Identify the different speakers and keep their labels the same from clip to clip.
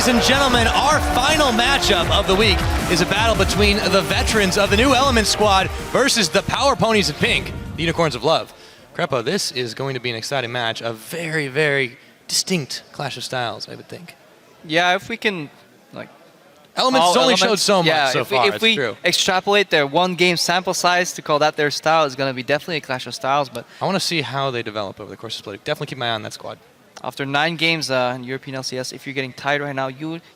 Speaker 1: Ladies and gentlemen, our final matchup of the week is a battle between the veterans of the New Element squad versus the Power Ponies of Pink, the Unicorns of Love. Crepo, this is going to be an exciting match, a very, very distinct clash of styles, I would think.
Speaker 2: Yeah, if we can, like...
Speaker 1: Elements only showed so much so far,
Speaker 2: if we extrapolate their one-game sample size to call that their style, it's going to be definitely a clash of styles, but...
Speaker 1: I want to see how they develop over the course of Split. Definitely keep my eye on that squad.
Speaker 2: After 9 games in European LCS, if you're getting tired right now,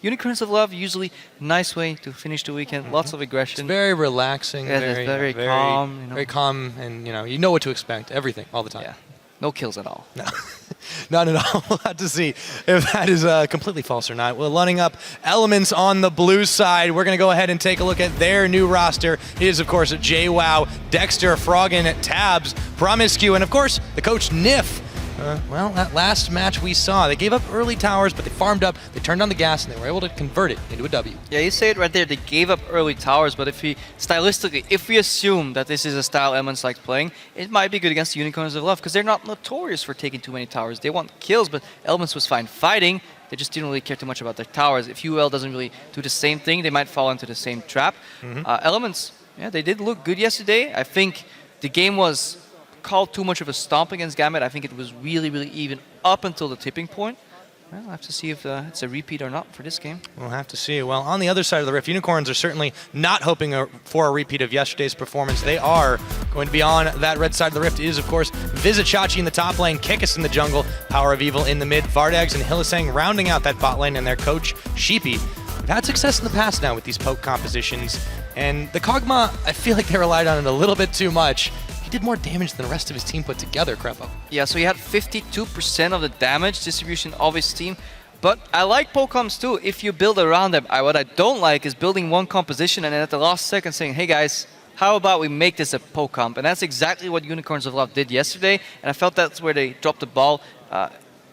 Speaker 2: Unicorns of Love, usually a nice way to finish the weekend. Lots of aggression.
Speaker 1: It's very relaxing.
Speaker 2: Yeah, very calm.
Speaker 1: Very calm, and you know what to expect. Everything, all the time.
Speaker 2: Yeah, no kills at all.
Speaker 1: No, none at all. We'll have to see if that is completely false or not. We're lining up Elements on the blue side. We're going to go ahead and take a look at their new roster. It is, of course, JWoww, Dexter, Froggen, Tabs, Promiscu, and, of course, the coach, Nif. Well, that last match we saw, they gave up early towers, but they farmed up, they turned on the gas, and they were able to convert it into a W.
Speaker 2: Yeah, you say it right there. They gave up early towers, but stylistically, if we assume that this is a style Elements likes playing, it might be good against the Unicorns of Love, because they're not notorious for taking too many towers. They want kills, but Elements was fine fighting. They just didn't really care too much about their towers. If UOL doesn't really do the same thing, they might fall into the same trap. Elements, yeah, they did look good yesterday. I think the game was called too much of a stomp against Gambit. I think it was really, really even up until the tipping point. Well, I'll have to see if it's a repeat or not for this game. We'll
Speaker 1: have to see. Well, on the other side of the rift, Unicorns are certainly not hoping for a repeat of yesterday's performance. They are going to be on that red side of the rift. It is, of course, Visit Chachi in the top lane, Kikis in the jungle, Power of Evil in the mid, Vardags and Hylissang rounding out that bot lane, and their coach, Sheepy. We've had success in the past now with these poke compositions, and the Kog'Maw, I feel like they relied on it a little bit too much. Did more damage than the rest of his team put together, Crepo.
Speaker 2: Yeah, so he had 52% of the damage distribution of his team. But I like poke-comps too, if you build around them. What I don't like is building one composition and then at the last second saying, hey guys, how about we make this a poke-comp? And that's exactly what Unicorns of Love did yesterday, and I felt that's where they dropped the ball.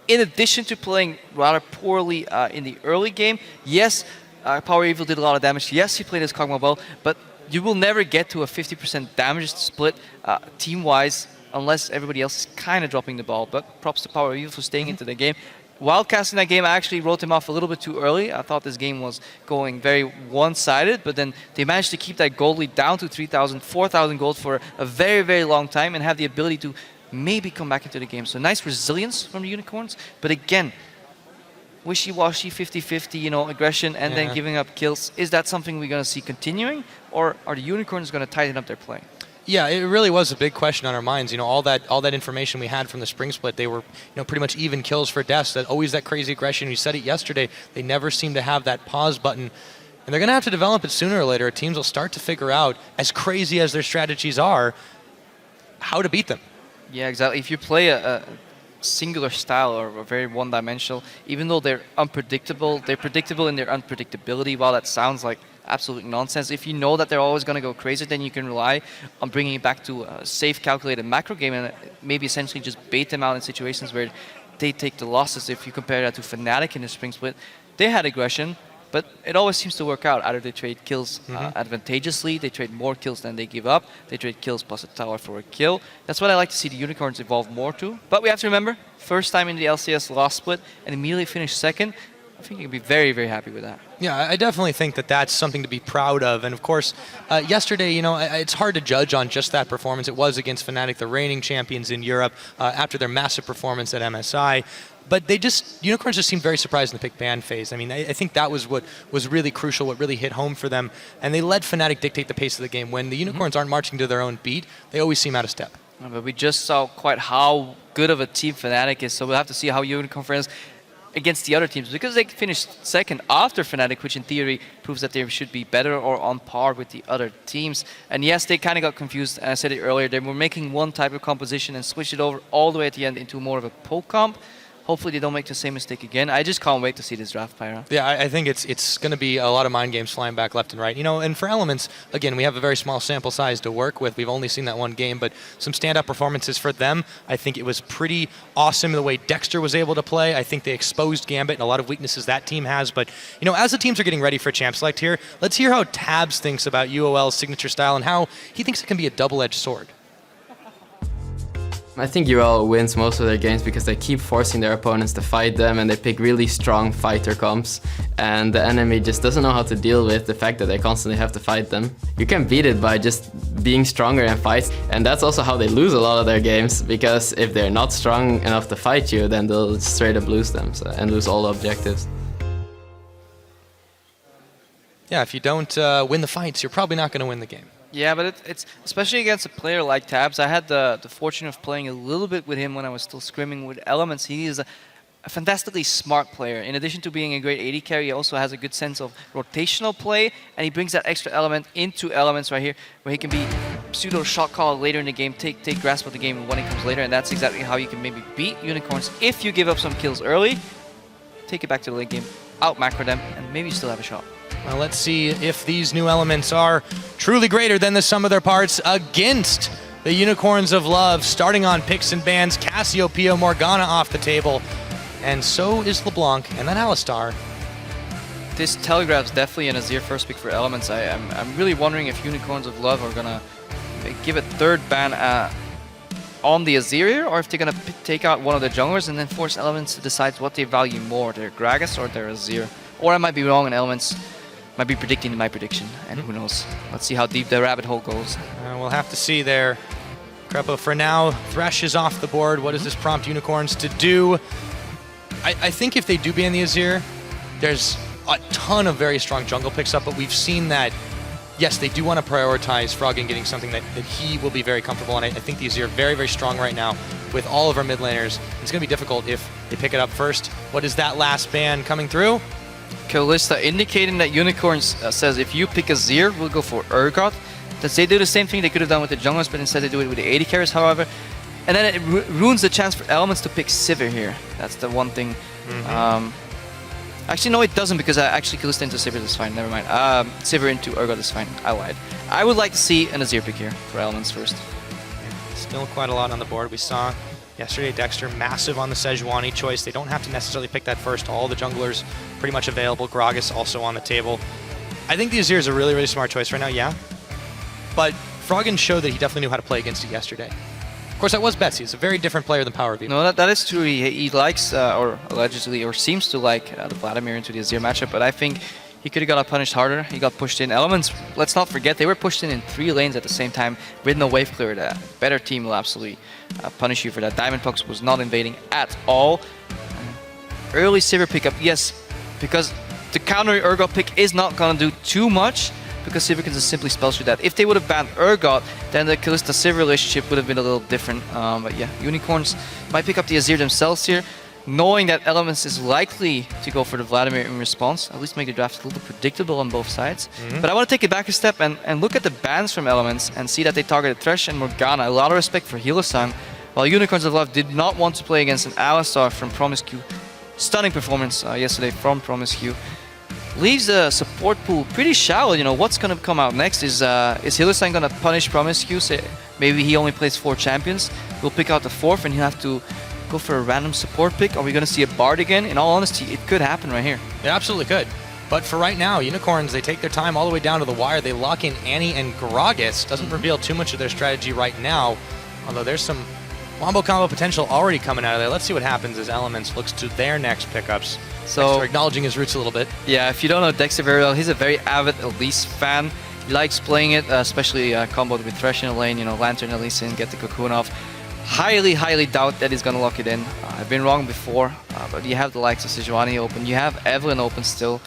Speaker 2: In addition to playing rather poorly in the early game, yes, Power Evil did a lot of damage. Yes, he played his Kog'Maw well, but you will never get to a 50% damage split team-wise unless everybody else is kind of dropping the ball. But props to Power Evil for staying into the game. While casting that game, I actually wrote him off a little bit too early. I thought this game was going very one-sided, but then they managed to keep that gold lead down to 3,000, 4,000 gold for a very, very long time and have the ability to maybe come back into the game. So nice resilience from the Unicorns, but again, wishy-washy, 50-50, aggression and then giving up kills. Is that something we're going to see continuing, or are the Unicorns going to tighten up their play?
Speaker 1: Yeah, it really was a big question on our minds. All that information we had from the spring split, they were pretty much even kills for deaths. Always that crazy aggression. You said it yesterday. They never seem to have that pause button, and they're going to have to develop it sooner or later. Teams will start to figure out, as crazy as their strategies are, how to beat them.
Speaker 2: Yeah, exactly. If you play a singular style or very one-dimensional, even though they're unpredictable, they're predictable in their unpredictability. While that sounds like absolute nonsense, if you know that they're always going to go crazy, then you can rely on bringing it back to a safe, calculated macro game and maybe essentially just bait them out in situations where they take the losses. If you compare that to Fnatic in the spring split, they had aggression, but it always seems to work out. Either they trade kills advantageously, they trade more kills than they give up, they trade kills plus a tower for a kill. That's what I like to see the Unicorns evolve more to. But we have to remember, first time in the LCS last split and immediately finished second. I think you can be very, very happy with that.
Speaker 1: Yeah, I definitely think that that's something to be proud of. And of course, yesterday, it's hard to judge on just that performance. It was against Fnatic, the reigning champions in Europe, after their massive performance at MSI. But Unicorns just seemed very surprised in the pick ban phase. I mean, I think that was what was really crucial, what really hit home for them. And they let Fnatic dictate the pace of the game. When the Unicorns aren't marching to their own beat, they always seem out of step.
Speaker 2: But we just saw quite how good of a team Fnatic is, so we'll have to see how Unicorn fares against the other teams, because they finished second after Fnatic, which in theory proves that they should be better or on par with the other teams. And yes, they kind of got confused, and I said it earlier, they were making one type of composition and switched it over all the way at the end into more of a poke comp. Hopefully they don't make the same mistake again. I just can't wait to see this draft, Pyra.
Speaker 1: Yeah, I think it's going to be a lot of mind games flying back left and right. And for Elements, again, we have a very small sample size to work with. We've only seen that one game, but some standout performances for them. I think it was pretty awesome the way Dexter was able to play. I think they exposed Gambit and a lot of weaknesses that team has. But, as the teams are getting ready for Champ Select here, let's hear how Tabs thinks about UOL's signature style and how he thinks it can be a double-edged sword.
Speaker 3: I think UOL wins most of their games because they keep forcing their opponents to fight them and they pick really strong fighter comps, and the enemy just doesn't know how to deal with the fact that they constantly have to fight them. You can beat it by just being stronger in fights, and that's also how they lose a lot of their games, because if they're not strong enough to fight you, then they'll straight up lose them and lose all the objectives.
Speaker 1: Yeah, if you don't win the fights, you're probably not going to win the game.
Speaker 2: Yeah, but it's especially against a player like Tabs. I had the fortune of playing a little bit with him when I was still scrimming with Elements. He is a fantastically smart player. In addition to being a great AD carry, he also has a good sense of rotational play, and he brings that extra element into Elements right here, where he can be pseudo shot caller later in the game, take grasp of the game when it comes later, and that's exactly how you can maybe beat Unicorns if you give up some kills early, take it back to the late game, out macro them, and maybe you still have a shot.
Speaker 1: Well, let's see if these new elements are truly greater than the sum of their parts against the Unicorns of Love. Starting on picks and bans, Cassiopeia, Morgana off the table, and so is LeBlanc and then Alistar.
Speaker 2: This telegraphs definitely an Azir first pick for Elements. I'm really wondering if Unicorns of Love are gonna give a third ban on the Azir here, or if they're gonna take out one of the junglers and then force Elements to decide what they value more, their Gragas or their Azir. Or I might be wrong, and Elements might be predicting my prediction, and who knows. Let's see how deep the rabbit hole goes.
Speaker 1: We'll have to see there. Crepo, for now, Thresh is off the board. What does this prompt Unicorns to do? I think if they do ban the Azir, there's a ton of very strong jungle picks up, but we've seen that, yes, they do want to prioritize Froggen getting something that he will be very comfortable in. I think the Azir are very, very strong right now with all of our mid laners. It's going to be difficult if they pick it up first. What is that last ban coming through?
Speaker 2: Kalista indicating that Unicorns says if you pick Azir, we'll go for Urgot. That they do the same thing they could have done with the junglers, but instead they do it with the AD carries, however. And then it ruins the chance for Elements to pick Sivir here. That's the one thing. Actually, no, it doesn't, because actually Kalista into Sivir is fine. Never mind. Sivir into Urgot is fine. I lied. I would like to see an Azir pick here for Elements first.
Speaker 1: Still quite a lot on the board. We saw yesterday Dexter massive on the Sejuani choice. They don't have to necessarily pick that first. All the junglers pretty much available. Gragas also on the table. I think the Azir is a really, really smart choice right now, yeah. But Froggen showed that he definitely knew how to play against it yesterday. Of course, that was Betsy. He's a very different player than Power View.
Speaker 2: No, that is true. He likes, or allegedly, or seems to like the Vladimir into the Azir matchup, but I think he could have got punished harder. He got pushed in. Elements, let's not forget, they were pushed in 3 lanes at the same time with no wave clear. The better team will absolutely punish you for that. Diamond Fox was not invading at all. Early Sivir pickup, yes, because the counter Urgot pick is not going to do too much, because Sivir can just simply spell through that. If they would have banned Urgot, then the Kalista-Sivir relationship would have been a little different. But yeah, Unicorns might pick up the Azir themselves here, knowing that Elements is likely to go for the Vladimir in response, at least make the draft a little predictable on both sides. But I want to take it back a step and look at the bans from Elements and see that they targeted Thresh and Morgana. A lot of respect for Hylissang, while Unicorns of Love did not want to play against an Alistar from Promiscu. Stunning performance yesterday from Promiscu. Leaves the support pool pretty shallow. You know, what's going to come out next? Is Hylissang going to punish Promiscu? Say maybe he only plays 4 champions. We'll pick out the 4th and he'll have to go for a random support pick. Are we going to see a Bard again? In all honesty, it could happen right here.
Speaker 1: It absolutely could. But for right now, Unicorns, they take their time all the way down to the wire. They lock in Annie and Gragas. Doesn't reveal too much of their strategy right now, although there's some wombo combo potential already coming out of there. Let's see what happens as Elements looks to their next pickups. So Dexter acknowledging his roots a little bit.
Speaker 2: Yeah, if you don't know Dexter very well, he's a very avid Elise fan. He likes playing it, especially comboed with Thresh in the lane, you know, Lantern Elise in, get the Cocoon off. Highly, highly doubt that he's going to lock it in. I've been wrong before, but you have the likes of Sejuani open, you have Evelynn open still.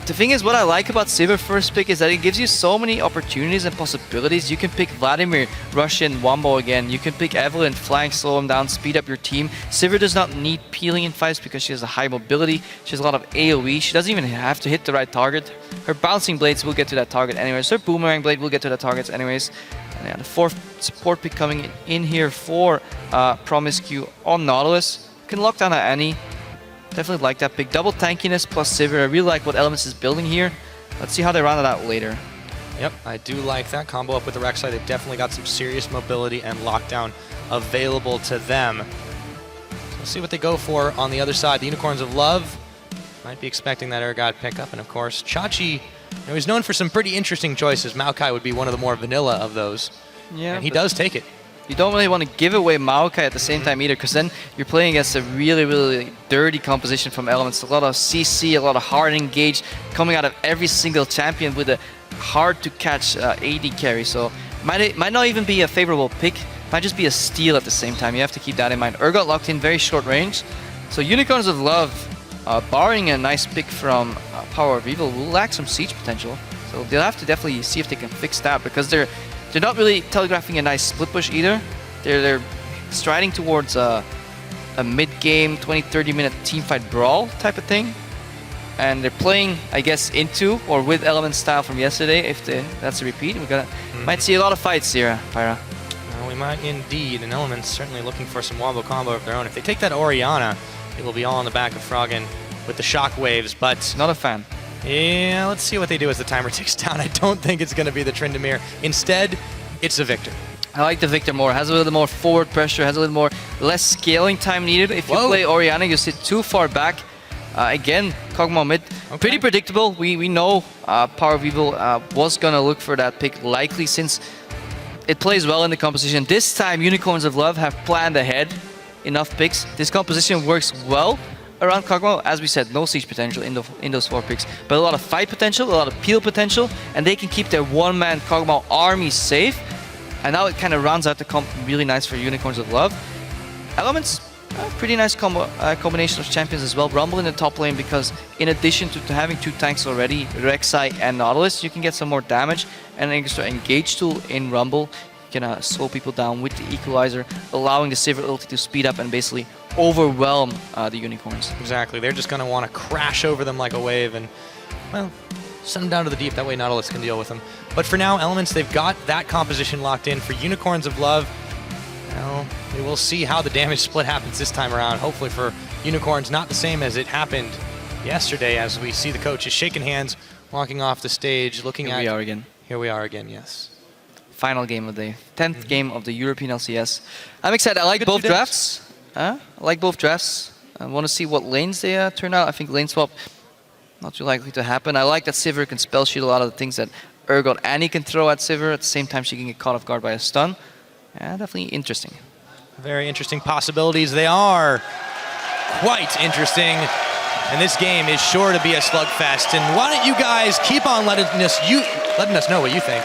Speaker 2: The thing is, what I like about Sivir first pick is that it gives you so many opportunities and possibilities. You can pick Vladimir, rush in, wombo again. You can pick Evelynn, flank, slow him down, speed up your team. Sivir does not need peeling in fights because she has a high mobility. She has a lot of AoE. She doesn't even have to hit the right target. Her bouncing blades will get to that target anyways. Her boomerang blade will get to the targets anyways. And yeah, the 4th support pick coming in here for Promiscu on Nautilus. Can lock down Annie. Definitely like that pick. Double tankiness plus Sivir. I really like what Elements is building here. Let's see how they round it out later.
Speaker 1: Yep, I do like that combo up with the Rek'Sai. They've definitely got some serious mobility and lockdown available to them. Let's see what they go for on the other side. The Unicorns of Love might be expecting that Urgot pickup. And of course, Chachi, you know, he's known for some pretty interesting choices. Maokai would be one of the more vanilla of those.
Speaker 2: Yeah,
Speaker 1: and he does take it.
Speaker 2: You don't really want to give away Maokai at the same time either, because then you're playing against a really, really dirty composition from Elements. A lot of CC, a lot of hard engage coming out of every single champion with a hard-to-catch AD carry. So might not even be a favorable pick. Might just be a steal at the same time. You have to keep that in mind. Urgot locked in very short range. So Unicorns of Love, barring a nice pick from Power of Evil, will lack some siege potential. So they'll have to definitely see if they can fix that, because they're not really telegraphing a nice split push either. They're striding towards a mid-game 20-30 minute teamfight brawl type of thing. And they're playing, I guess, into or with Element style from yesterday. If that's a repeat, might see a lot of fights here, Pyra.
Speaker 1: Well, we might indeed, and Element's certainly looking for some wombo combo of their own. If they take that Orianna, it will be all on the back of Froggen with the shockwaves, but
Speaker 2: Not a fan.
Speaker 1: yeah, let's see what they do as the timer ticks down. I don't think it's going to be the Tryndamere. Instead, it's the Victor.
Speaker 2: I like the Victor more. Has a little more forward pressure, has a little more less scaling time needed. If you play Orianna, you sit too far back. Again, Kog'Maw mid, pretty predictable. We know Power of Evil was going to look for that pick, likely, since it plays well in the composition. This time, Unicorns of Love have planned ahead enough picks. This composition works well around Kog'Maw. As we said, no siege potential in those 4 picks, but a lot of fight potential, a lot of peel potential, and they can keep their one-man Kog'Maw army safe. And now it kind of rounds out the comp really nice for Unicorns of Love. Elements, pretty nice combination of champions as well. Rumble in the top lane, because in addition to having 2 tanks already, Rek'Sai and Nautilus, you can get some more damage and an extra engage tool in Rumble. You can slow people down with the equalizer, allowing the Sivir ulti to speed up and basically overwhelm the Unicorns.
Speaker 1: Exactly. They're just going to want to crash over them like a wave and, well, send them down to the deep. That way Nautilus can deal with them. But for now, Elements, they've got that composition locked in. For Unicorns of Love, well, we will see how the damage split happens this time around. Hopefully for Unicorns, not the same as it happened yesterday, as we see the coaches shaking hands, walking off the stage, looking at...
Speaker 2: Here we are again.
Speaker 1: Here we are again, yes.
Speaker 2: Final game of the 10th game of the European LCS. I'm excited. I like both drafts. I like both drafts. I want to see what lanes they turn out. I think lane swap not too likely to happen. I like that Sivir can spell shield a lot of the things that Urgot Annie can throw at Sivir. At the same time, she can get caught off guard by a stun. Yeah, definitely interesting.
Speaker 1: Very interesting possibilities. They are quite interesting. And this game is sure to be a slugfest. And why don't you guys keep on letting us know what you think.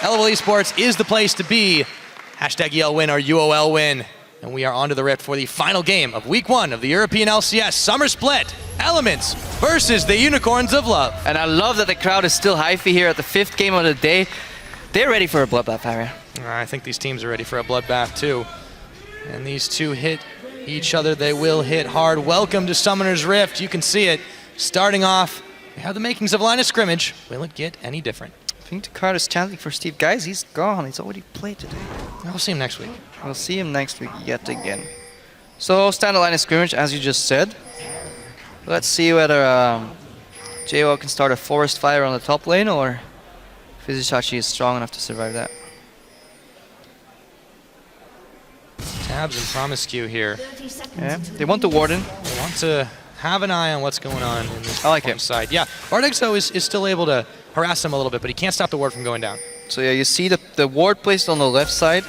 Speaker 1: LOL Esports is the place to be. Hashtag EL win or UOL win. And we are on to the Rift for the final game of Week 1 of the European LCS Summer Split. Elements versus the Unicorns of Love.
Speaker 2: And I love that the crowd is still hyphy here at the 5th game of the day. They're ready for a bloodbath, Harry.
Speaker 1: I think these teams are ready for a bloodbath too. And these two hit each other. They will hit hard. Welcome to Summoner's Rift. You can see it. Starting off, we have the makings of line of scrimmage. Will it get any different?
Speaker 2: I think the crowd is chanting for Steve. Guys, he's gone. He's already played today.
Speaker 1: We'll see him next week.
Speaker 2: We'll see him next week yet again. So, standard line of scrimmage, as you just said. Let's see whether JWoww can start a forest fire on the top lane, or Fizishachi is strong enough to survive that.
Speaker 1: Tabs and Promiscu here.
Speaker 2: Yeah, they want the Warden.
Speaker 1: They want to have an eye on what's going on in this side. Yeah, Bardex though is still able to harass them a little bit, but he can't stop the ward from going down.
Speaker 2: So yeah, you see the ward placed on the left side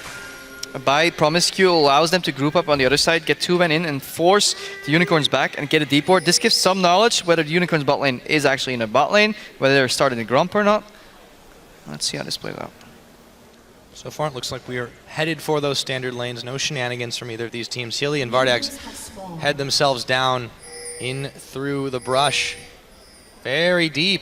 Speaker 2: by Promiscu allows them to group up on the other side, get 2 men in, and force the Unicorns back and get a deep ward. This gives some knowledge whether the Unicorns bot lane is actually in a bot lane, whether they're starting the Grump or not. Let's see how this plays out.
Speaker 1: So far, it looks like we are headed for those standard lanes. No shenanigans from either of these teams. Healy and Vardax head themselves down in through the brush. Very deep.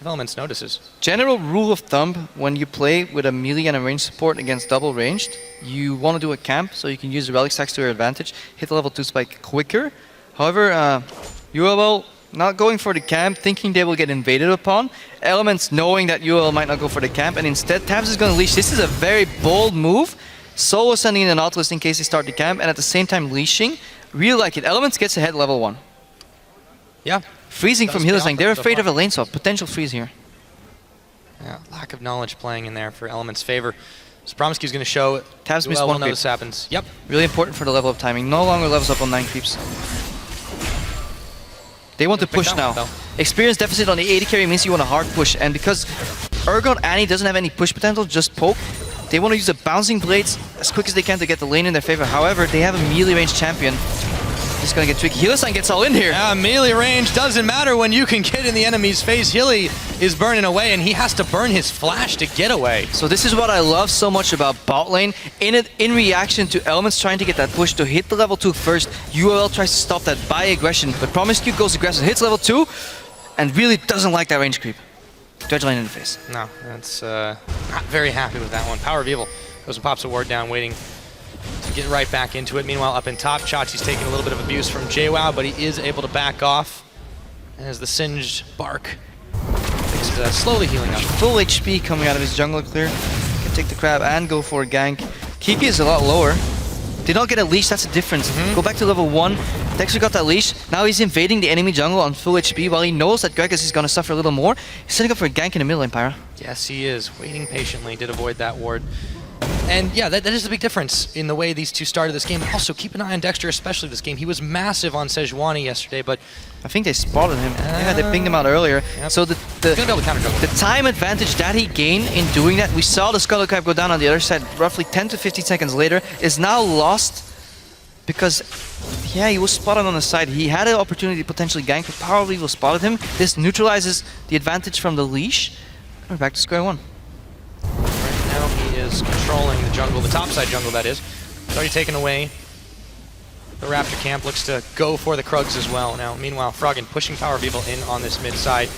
Speaker 1: Elements notices.
Speaker 2: General rule of thumb, when you play with a melee and a range support against double ranged, you want to do a camp so you can use the relic stacks to your advantage, hit the level 2 spike quicker. However, UOL not going for the camp, thinking they will get invaded upon. Elements knowing that UOL might not go for the camp, and instead Tabs is going to leash. This is a very bold move. Solo sending in the Nautilus in case they start the camp, and at the same time leashing. Really like it. Elements gets ahead level 1.
Speaker 1: Yeah.
Speaker 2: Freezing from Hillsang. They're afraid of a lane swap. Potential freeze here.
Speaker 1: Yeah, lack of knowledge playing in there for Element's favor. So Promiscu is going to show
Speaker 2: Tabs missed 1 creep.
Speaker 1: This happens. Yep.
Speaker 2: Really important for the level up timing. No longer levels up on 9 creeps. They want to push now. Experience deficit on the AD carry means you want a hard push, and because Urgot Annie doesn't have any push potential, just poke, They want to use the bouncing blades as quick as they can to get the lane in their favor. However, they have a melee range champion. Just gonna get tricky. Hylissang gets all in here.
Speaker 1: Yeah, melee range doesn't matter when you can get in the enemy's face. Hilly is burning away, and he has to burn his flash to get away.
Speaker 2: So this is what I love so much about bot lane. In reaction to Elements trying to get that push to hit the level 2 first, UOL tries to stop that by aggression, but Promiscu goes aggressive, hits level 2, and really doesn't like that range creep. Dredge lane in the face.
Speaker 1: No, that's not very happy with that one. Power of Evil goes and pops a ward down, waiting to get right back into it. Meanwhile, up in top, Chachi's taking a little bit of abuse from JWoww, but he is able to back off as the Singed Bark is slowly healing up.
Speaker 2: Full HP coming out of his jungle clear. Can take the crab and go for a gank. Kiki is a lot lower. Did not get a leash, that's the difference. Go back to level 1. Dexter got that leash. Now he's invading the enemy jungle on full HP while he knows that Gragas is going to suffer a little more. He's setting up for a gank in the middle lane, Pyra.
Speaker 1: Yes, he is. Waiting patiently, did avoid that ward. And yeah, that is a big difference in the way these two started this game. Also, keep an eye on Dexter, especially this game. He was massive on Sejuani yesterday, but
Speaker 2: I think they spotted him. Yeah, they pinged him out earlier.
Speaker 1: Yep.
Speaker 2: So
Speaker 1: He's gonna be able to counter juggle.
Speaker 2: the time advantage that he gained in doing that, we saw the Scuttle Crab go down on the other side roughly 10 to 15 seconds later, is now lost because, yeah, he was spotted on the side. He had an opportunity to potentially gank, but Power of Evil spotted him. This neutralizes the advantage from the leash. We're back to square one.
Speaker 1: Right now he is controlling the jungle, the topside jungle that is. He's already taken away the Raptor camp, looks to go for the Krugs as well. Now, meanwhile, Froggen pushing Power of Evil in on this mid side.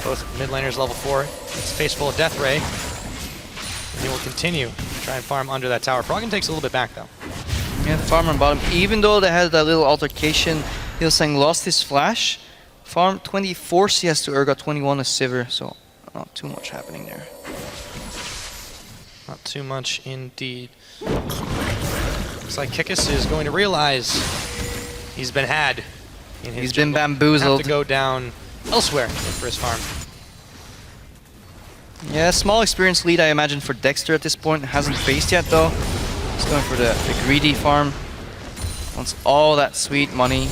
Speaker 1: Both mid laners level 4. It's a face full of Death Ray. And he will continue to try and farm under that tower. Froggen takes a little bit back though.
Speaker 2: Yeah, the farm on bottom, even though they had that little altercation, Hylissang lost his flash. Farm 24 CS to Urgot, 21 to Sivir, so not too much happening there.
Speaker 1: Not too much indeed. Looks like Kikis is going to realize he's been had.
Speaker 2: He's been bamboozled.
Speaker 1: Have to go down elsewhere for his farm.
Speaker 2: Yeah, small experience lead I imagine for Dexter at this point. Hasn't faced yet though. He's going for the greedy farm. Wants all that sweet money.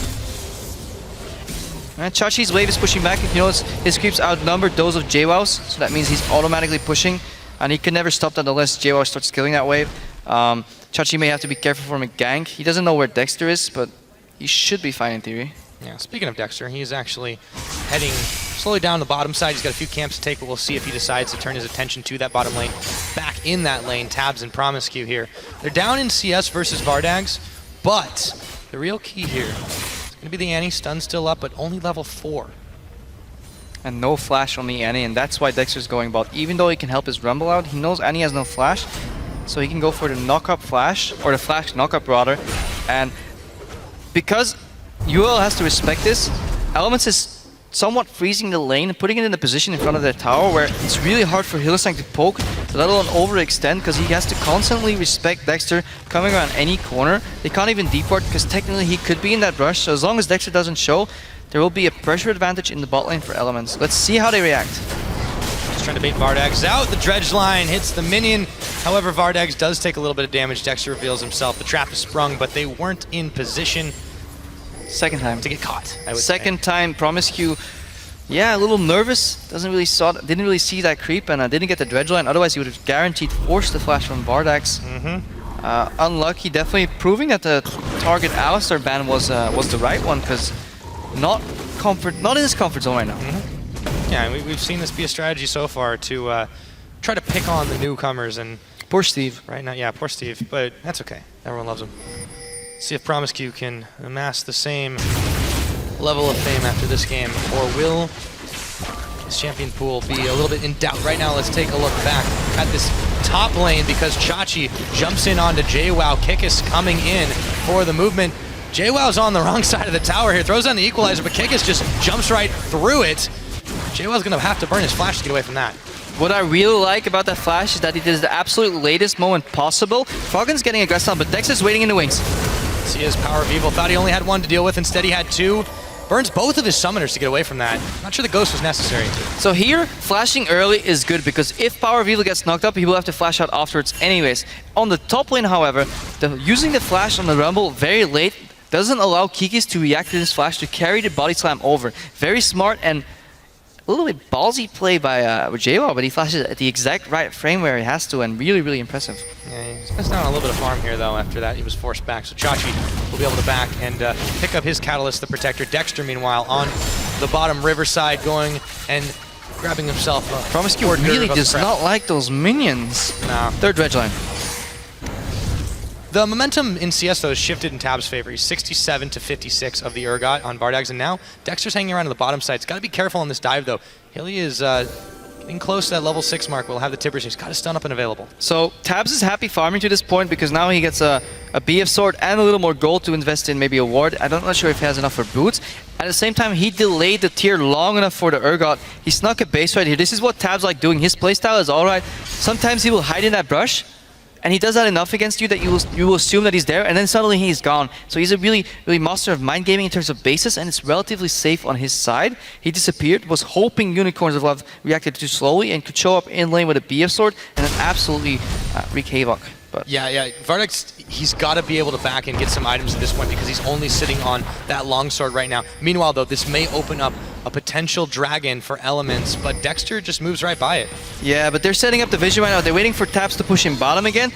Speaker 2: And Chachi's wave is pushing back. If you notice, his creeps outnumbered those of JWoww's, so that means he's automatically pushing. And he can never stop that unless JWoww starts killing that wave. Chachi may have to be careful from a gank. He doesn't know where Dexter is, but he should be fine in theory.
Speaker 1: Yeah, speaking of Dexter, he's actually heading slowly down the bottom side. He's got a few camps to take, but we'll see if he decides to turn his attention to that bottom lane. Back in that lane, Tabs and Promiscu here. They're down in CS versus Vardags, but the real key here is going to be the Annie, stun still up, but only level 4.
Speaker 2: And no flash on the Annie, and that's why Dexter's going bot. Even though he can help his Rumble out, he knows Annie has no flash, so he can go for the knock-up flash, or the flash knock-up rather. And because UOL has to respect this, Elements is somewhat freezing the lane and putting it in the position in front of their tower where it's really hard for Hylissang to poke, let alone overextend, because he has to constantly respect Dexter coming around any corner. They can't even deport because technically he could be in that rush, so as long as Dexter doesn't show, there will be a pressure advantage in the bot lane for Elements. Let's see how they react.
Speaker 1: Just trying to bait Vardags out. The dredge line hits the minion. However, Vardags does take a little bit of damage. Dexter reveals himself. The trap is sprung, but they weren't in position
Speaker 2: Second time
Speaker 1: to get caught, I would
Speaker 2: Second
Speaker 1: say.
Speaker 2: time, Promiscu, yeah, a little nervous. Didn't really see that creep, and didn't get the dredge line. Otherwise, he would have guaranteed forced the flash from Vardags. Unlucky, definitely proving that the target Alistar ban was the right one, because not in his comfort zone right now.
Speaker 1: Yeah, we've seen this be a strategy so far to try to pick on the newcomers, and
Speaker 2: Poor Steve.
Speaker 1: right now, yeah, poor Steve, but that's okay. Everyone loves him. See if Promiscu can amass the same level of fame after this game, or will his champion pool be a little bit in doubt? Right now, let's take a look back at this top lane because Chachi jumps in onto JWoww. Kikis coming in for the movement. JWoww's on the wrong side of the tower here, throws down the equalizer, but Kikis just jumps right through it. JWoww's gonna have to burn his flash to get away from that.
Speaker 2: What I really like about that flash is that he did the absolute latest moment possible. Froggen's getting aggressive, but Dexter's waiting in the wings.
Speaker 1: See his Power of Evil. Thought he only had one to deal with. Instead, he had 2. Burns both of his summoners to get away from that. Not sure the ghost was necessary.
Speaker 2: So here, flashing early is good because if Power of Evil gets knocked up, he will have to flash out afterwards anyways. On the top lane, however, using the flash on the Rumble very late doesn't allow Kikis to react to this flash to carry the body slam over. Very smart and little bit ballsy play by JWoww, but he flashes at the exact right frame where he has to, and really, really impressive.
Speaker 1: Yeah, he's missed out on a little bit of farm here, though. After that, he was forced back. So Chachi will be able to back and pick up his Catalyst, the Protector. Dexter, meanwhile, on the bottom Riverside, going and grabbing himself.
Speaker 2: Promiscu really does not like those minions.
Speaker 1: No.
Speaker 2: Third Dredge line.
Speaker 1: The momentum in CS, though, has shifted in Tab's favor. He's 67 to 56 of the Urgot on Vardags, and now Dexter's hanging around on the bottom side. He's got to be careful on this dive, though. Hilly is getting close to that level 6 mark. We'll have the Tibbers. He's got his stun up and available.
Speaker 2: So Tabs is happy farming to this point because now he gets a BF sword and a little more gold to invest in maybe a ward. I'm not sure if he has enough for boots. At the same time, he delayed the tier long enough for the Urgot. He snuck a base right here. This is what Tab's like doing. His playstyle is alright. Sometimes he will hide in that brush, and he does that enough against you that you will assume that he's there, and then suddenly he's gone. So he's a really master of mind gaming in terms of bases, and it's relatively safe on his side. He disappeared, was hoping Unicorns of Love reacted too slowly, and could show up in lane with a BF sword, and then absolutely wreak havoc. But
Speaker 1: yeah. Vardags, he's got to be able to back and get some items at this point because he's only sitting on that longsword right now. Meanwhile, though, this may open up a potential dragon for Elements, but Dexter just moves right by it.
Speaker 2: Yeah, but they're setting up the vision right now. They're waiting for Tabs to push him bottom again.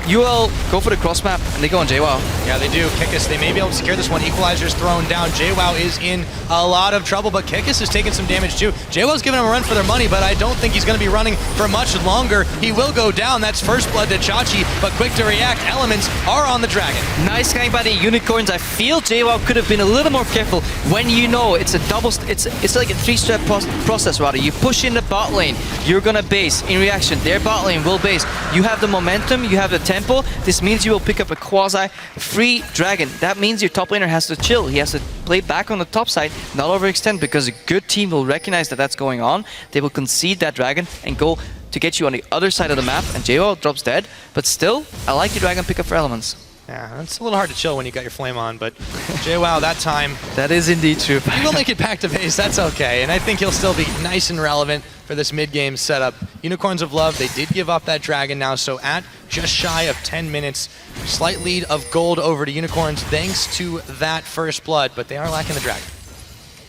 Speaker 2: UOL go for the cross map, and they go on JWoww.
Speaker 1: Yeah, they do. Kickus, they may be able to secure this one. Equalizer's thrown down. JWoww is in a lot of trouble, but Kickus is taking some damage too. JWoww's giving him a run for their money, but I don't think he's going to be running for much longer. He will go down. That's first blood to Chachi, but quick to react. Elements are on the dragon.
Speaker 2: Nice gang by the Unicorns. I feel JWoww could have been a little more careful when you know it's a double. It's like a three-step process rather. You push in the bot lane, you're gonna base. In reaction, their bot lane will base. You have the momentum, you have the tempo. This means you will pick up a quasi-free dragon. That means your top laner has to chill. He has to play back on the top side, not overextend, because a good team will recognize that that's going on. They will concede that dragon and go to get you on the other side of the map, and JWoww drops dead. But still, I like the dragon pickup for Elements.
Speaker 1: Yeah, it's a little hard to chill when you got your flame on, but JWoww that time.
Speaker 2: That is indeed true.
Speaker 1: He will make it back to base, that's okay. And I think he'll still be nice and relevant for this mid-game setup. Unicorns of Love, they did give up that dragon now, so at just shy of 10 minutes, slight lead of gold over to Unicorns thanks to that first blood, but they are lacking the dragon.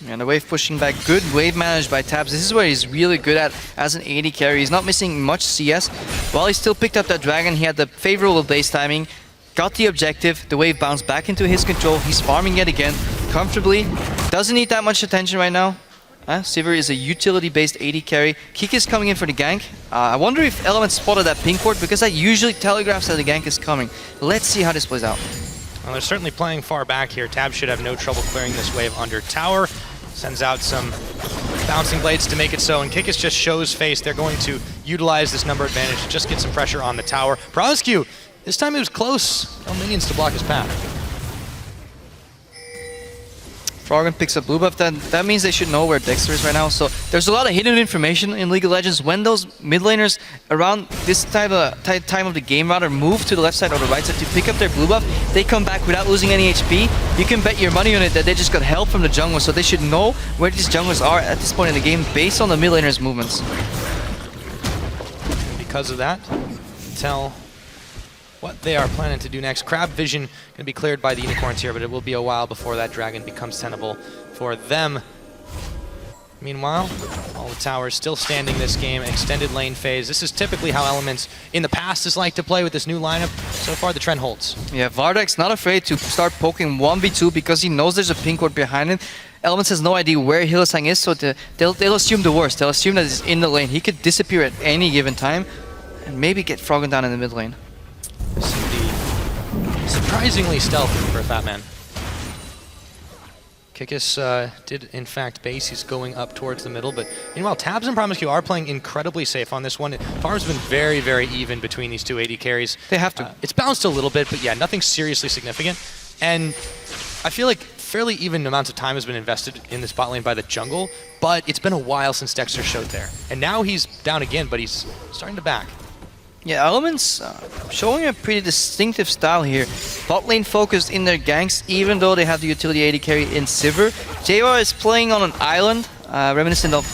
Speaker 2: And the wave pushing back, good wave managed by Tabs. This is where he's really good at as an AD carry. He's not missing much CS. While he still picked up that dragon, he had the favorable base timing, got the objective, the wave bounced back into his control. He's farming yet again, comfortably. Doesn't need that much attention right now. Sivir is a utility-based AD carry. Kik is coming in for the gank. I wonder if Elements spotted that pink ward, because that usually telegraphs that the gank is coming. Let's see how this plays out.
Speaker 1: Well, they're certainly playing far back here. Tab should have no trouble clearing this wave under tower. Sends out some bouncing blades to make it so, and Kikis just shows face. They're going to utilize this number advantage to just get some pressure on the tower. Promiscu, this time it was close. No minions to block his path.
Speaker 2: Froggen picks up blue buff. That means they should know where Dexter is right now. So there's a lot of hidden information in League of Legends. When those mid laners around this time of the game rather move to the left side or the right side to pick up their blue buff, they come back without losing any HP. You can bet your money on it that they just got help from the jungle. So they should know where these junglers are at this point in the game based on the mid laners' movements.
Speaker 1: Because of that, tell what they are planning to do next. Crab Vision going to be cleared by the Unicorns here, but it will be a while before that dragon becomes tenable for them. Meanwhile, all the towers still standing this game, extended lane phase. This is typically how Elements in the past is like to play with this new lineup. So far, the trend holds.
Speaker 2: Yeah, Vardak's not afraid to start poking 1v2 because he knows there's a pink ward behind him. Elements has no idea where Hylissang is, so they'll assume the worst. They'll assume that he's in the lane. He could disappear at any given time and maybe get Froggen down in the mid lane.
Speaker 1: This would be surprisingly stealthy for a fat man. Kikis did in fact base. He's going up towards the middle, but meanwhile Tabs and Promiscu are playing incredibly safe on this one. Farm's been very, very even between these two AD carries.
Speaker 2: They have to.
Speaker 1: It's bounced a little bit, but yeah, nothing seriously significant. And I feel like fairly even amounts of time has been invested in this bot lane by the jungle, but it's been a while since Dexter showed there. And now he's down again, but he's starting to back.
Speaker 2: Yeah, Elements showing a pretty distinctive style here. Bot lane focused in their ganks, even though they have the utility AD carry in Sivir. JWoww is playing on an island, reminiscent of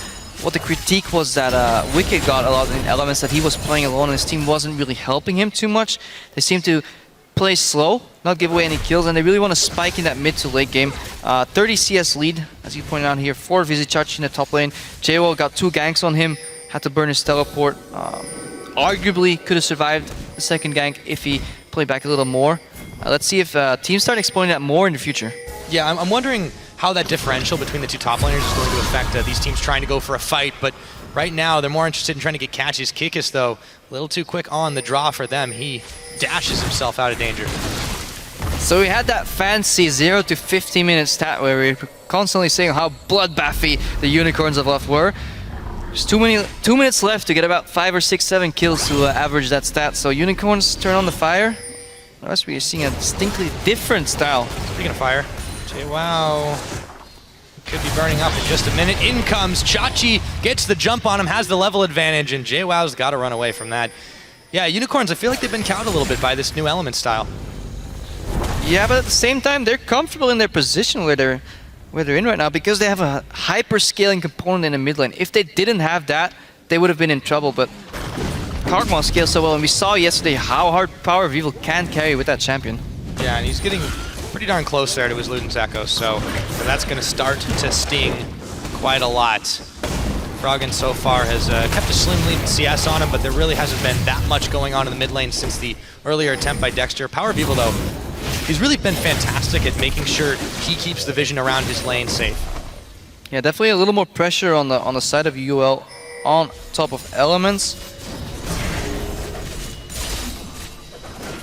Speaker 2: what the critique was that Wicked got a lot in Elements, that he was playing alone and his team wasn't really helping him too much. They seem to play slow, not give away any kills, and they really want to spike in that mid to late game. 30 CS lead, as you pointed out here, for Vizicachi in the top lane. JWoww got 2 ganks on him, had to burn his teleport. Arguably could have survived the second gank if he played back a little more. Let's see if teams start exploiting that more in the future.
Speaker 1: Yeah, I'm wondering how that differential between the two top laners is going to affect these teams trying to go for a fight, but right now they're more interested in trying to get catches. Kikis, though, a little too quick on the draw for them. He dashes himself out of danger.
Speaker 2: So we had that fancy 0 to 15 minute stat where we were constantly saying how bloodbathy the Unicorns of left were. There's 2 minutes left to get about 5 or 6, 7 kills to average that stat. So Unicorns turn on the fire. Otherwise we are seeing a distinctly different style.
Speaker 1: Speaking of fire, JWoww could be burning up in just a minute. In comes Chachi, gets the jump on him, has the level advantage, and JWoww's got to run away from that. Yeah, Unicorns, I feel like they've been cowed a little bit by this new element style.
Speaker 2: Yeah, but at the same time, they're comfortable in their position where they're in right now because they have a hyper-scaling component in the mid lane. If they didn't have that, they would have been in trouble, but Kog'Maw scales so well, and we saw yesterday how hard Power of Evil can carry with that champion.
Speaker 1: Yeah, and he's getting pretty darn close there to his Luden's Echo, so that's going to start to sting quite a lot. Froggen so far has kept a slim lead in CS on him, but there really hasn't been that much going on in the mid lane since the earlier attempt by Dexter. Power of Evil, though, he's really been fantastic at making sure he keeps the vision around his lane safe.
Speaker 2: Yeah, definitely a little more pressure on the side of UOL on top of Elements.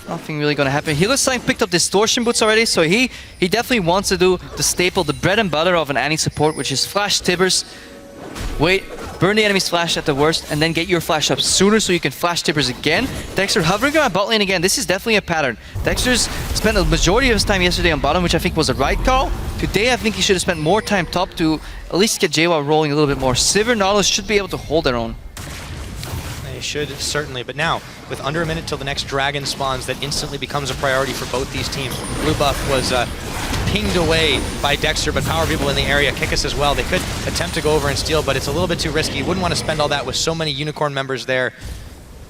Speaker 2: Nothing really gonna happen. Healerstein picked up Distortion Boots already, so he definitely wants to do the staple, the bread and butter of an Annie support, which is flash Tibbers. Wait, burn the enemy's flash at the worst, and then get your flash up sooner so you can flash Tibbers again. Dexter hovering around bot lane again. This is definitely a pattern. Dexter's spent the majority of his time yesterday on bottom, which I think was a right call. Today, I think he should have spent more time top to at least get JWoww rolling a little bit more. Sivir, Nautilus should be able to hold their own.
Speaker 1: They should, certainly. But now, with under a minute till the next dragon spawns, that instantly becomes a priority for both these teams. Blue buff was pinged away by Dexter, but Power of Evil in the area. Kikis as well. They could attempt to go over and steal, but it's a little bit too risky. You wouldn't want to spend all that with so many Unicorn members there.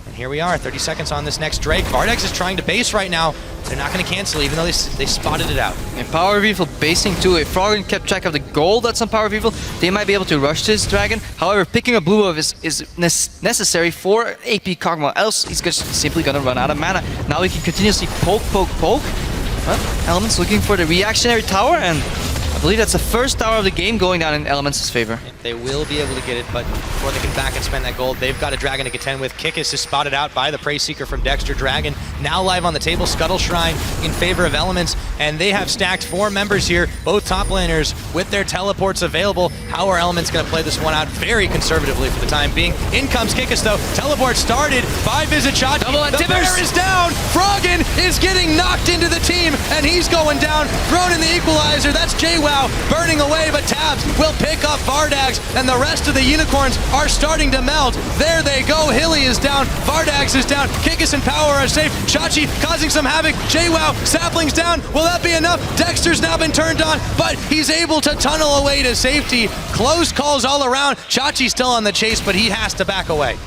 Speaker 1: And here we are, 30 seconds on this next Drake. Vardex is trying to base right now. They're not going to cancel, even though they spotted it out.
Speaker 2: And Power of Evil basing too. If Froggen kept track of the gold that's on Power of Evil, they might be able to rush this dragon. However, picking a blue buff is necessary for AP Kog'Maw, else he's just simply going to run out of mana. Now he can continuously poke. Well, Elements looking for the reactionary tower, and I believe that's the first tower of the game going down in Elements' favor.
Speaker 1: They will be able to get it, but before they can back and spend that gold, they've got a dragon to contend with. Kikis is spotted out by the Prey Seeker from Dexter. Dragon now live on the table. Scuttle Shrine in favor of Elements, and they have stacked 4 members here, both top laners with their teleports available. How are Elements going to play this one out? Very conservatively for the time being. In comes Kikis, though. Teleport started by Vizicachi. The bear is down. Froggen is getting knocked into the team, and he's going down. Thrown in the equalizer. That's JWoww burning away, but Tabs will pick up Vardax, and the rest of the Unicorns are starting to melt. There they go. Hilly is down. Vardax is down. Kikis and Power are safe. Chachi causing some havoc. JWoww, Sapling's down. Will that be enough? Dexter's now been turned on, but he's able to tunnel away to safety. Close calls all around. Chachi's still on the chase, but he has to back away.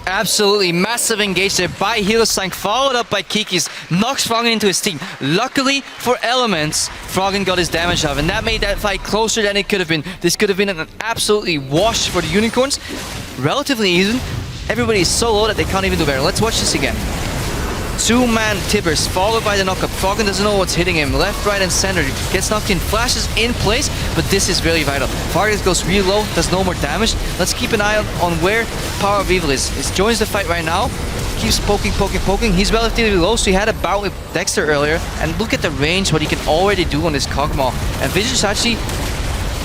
Speaker 2: Absolutely massive engage there by Healerstein, followed up by Kikis, knocks Froggen into his team. Luckily for Elements, Froggen got his damage off, and that made that fight closer than it could have been. This could have been an absolutely wash for the Unicorns. Relatively even. Everybody is so low that they can't even do better. Let's watch this again. 2-man Tibbers, followed by the knockup. Froggen doesn't know what's hitting him. Left, right, and center. Gets knocked in, flashes in place, but this is really vital. Vargas goes real low, does no more damage. Let's keep an eye on where Power of Evil is. He joins the fight right now. Keeps poking. He's relatively low, so he had a bout with Dexter earlier. And look at the range, what he can already do on this Kog'Maw. And Vizicachi,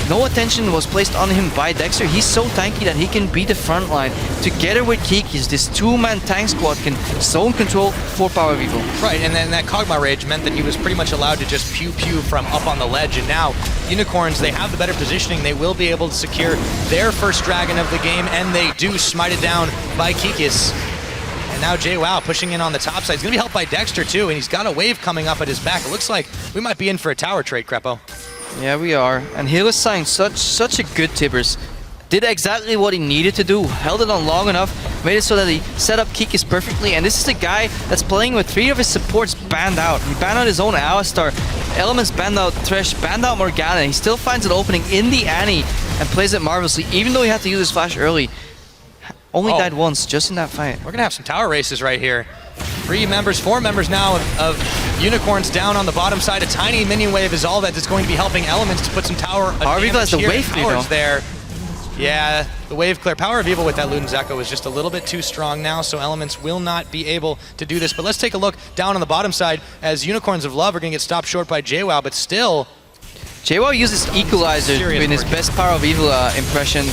Speaker 2: no attention was placed on him by Dexter. He's so tanky that he can be the front line. Together with Kikis, this 2-man tank squad can zone control for Power of Evil.
Speaker 1: Right, and then that Kog'Maw rage meant that he was pretty much allowed to just pew from up on the ledge, and now Unicorns, they have the better positioning. They will be able to secure their first dragon of the game, and they do smite it down by Kikis. And now JWoww pushing in on the top side. He's going to be helped by Dexter too, and he's got a wave coming up at his back. It looks like we might be in for a tower trade, Crepo.
Speaker 2: Yeah, we are. And Healerstein, such a good Tibbers. Did exactly what he needed to do. Held it on long enough. made it so that he set up Kikis perfectly, and this is the guy that's playing with 3 of his supports banned out. He banned out his own Alistar, Elements banned out Thresh, banned out Morgana, and he still finds an opening in the Annie and plays it marvelously, even though he had to use his flash early. Only died once, just in that fight.
Speaker 1: We're gonna have some tower races right here. 4 members now of Unicorns down on the bottom side. A tiny minion wave is all that is going to be helping Elements to put some tower
Speaker 2: Power has the wave clear
Speaker 1: there. Yeah, the wave clear. Power of Evil with that Luden's Echo is just a little bit too strong now, so Elements will not be able to do this. But let's take a look down on the bottom side as Unicorns of Love are going to get stopped short by JWoww, but still...
Speaker 2: JWoww uses Equalizer in his best Power of Evil impression.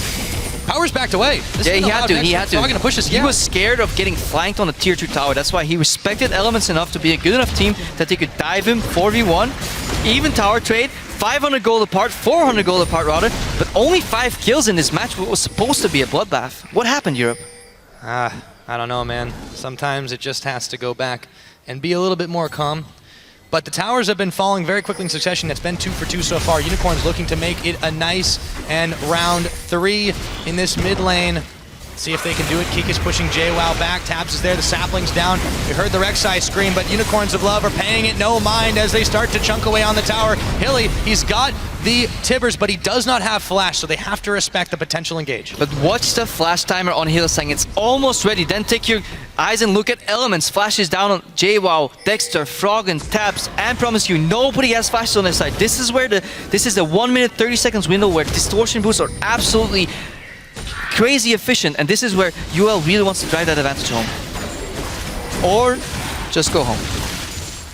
Speaker 1: Power's backed away.
Speaker 2: Yeah, he had to. He had to.
Speaker 1: Gonna push this.
Speaker 2: He was scared of getting flanked on the tier 2 tower. That's why he respected Elements enough to be a good enough team that they could dive him 4v1, even tower trade, 500 gold apart, 400 gold apart rather, but only 5 kills in this match. What was supposed to be a bloodbath. What happened, Europe?
Speaker 1: I don't know, man. Sometimes it just has to go back and be a little bit more calm. But the towers have been falling very quickly in succession. It's been 2 for 2 so far. Unicorns looking to make it a nice and round 3 in this mid lane. See if they can do it. Kik is pushing JWoww back. Tabs is there. The sapling's down. We heard the Rek'Sai scream, but Unicorns of Love are paying it no mind as they start to chunk away on the tower. Hilly, he's got the Tibbers, but he does not have flash, so they have to respect the potential engage.
Speaker 2: But watch the flash timer on Hylissang. It's almost ready. Then take your eyes and look at Elements. Flashes down on JWoww, Dexter, Froggen, Tabs, and promise you, nobody has flashes on their side. This is the 1 minute 30 seconds window where distortion boosts are absolutely crazy efficient, and this is where UOL really wants to drive that advantage home. Or just go home.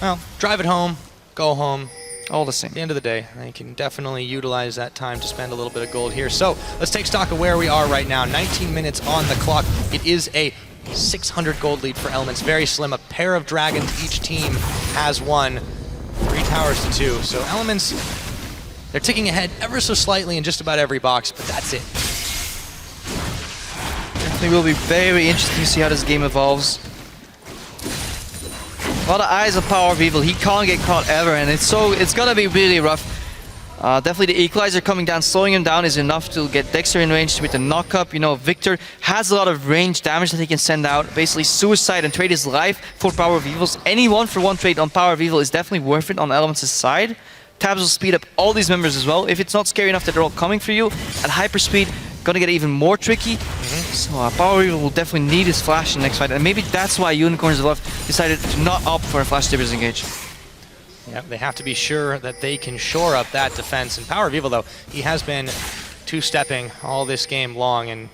Speaker 1: Well, drive it home, go home.
Speaker 2: All the same.
Speaker 1: At the end of the day, they can definitely utilize that time to spend a little bit of gold here. So let's take stock of where we are right now. 19 minutes on the clock. It is a 600 gold lead for Elements. Very slim. A pair of dragons each team has won. 3 towers to 2. So Elements, they're ticking ahead ever so slightly in just about every box, but that's it.
Speaker 2: It will be very interesting to see how this game evolves. A lot of eyes on Power of Evil. He can't get caught ever, and it's gonna be really rough. Definitely the Equalizer coming down, slowing him down is enough to get Dexter in range with the knock-up. You know, Victor has a lot of range damage that he can send out. Basically suicide and trade his life for Power of Evils. Any 1-for-1 trade on Power of Evil is definitely worth it on Elements' side. Tabs will speed up all these members as well. If it's not scary enough that they're all coming for you, at hyperspeed, gonna get even more tricky. So Power Evil will definitely need his flash in the next fight, and maybe that's why Unicorns of Love decided to not opt for a flash Tibbers engage.
Speaker 1: Yeah, they have to be sure that they can shore up that defense. And Power of Evil, though, he has been two-stepping all this game long, and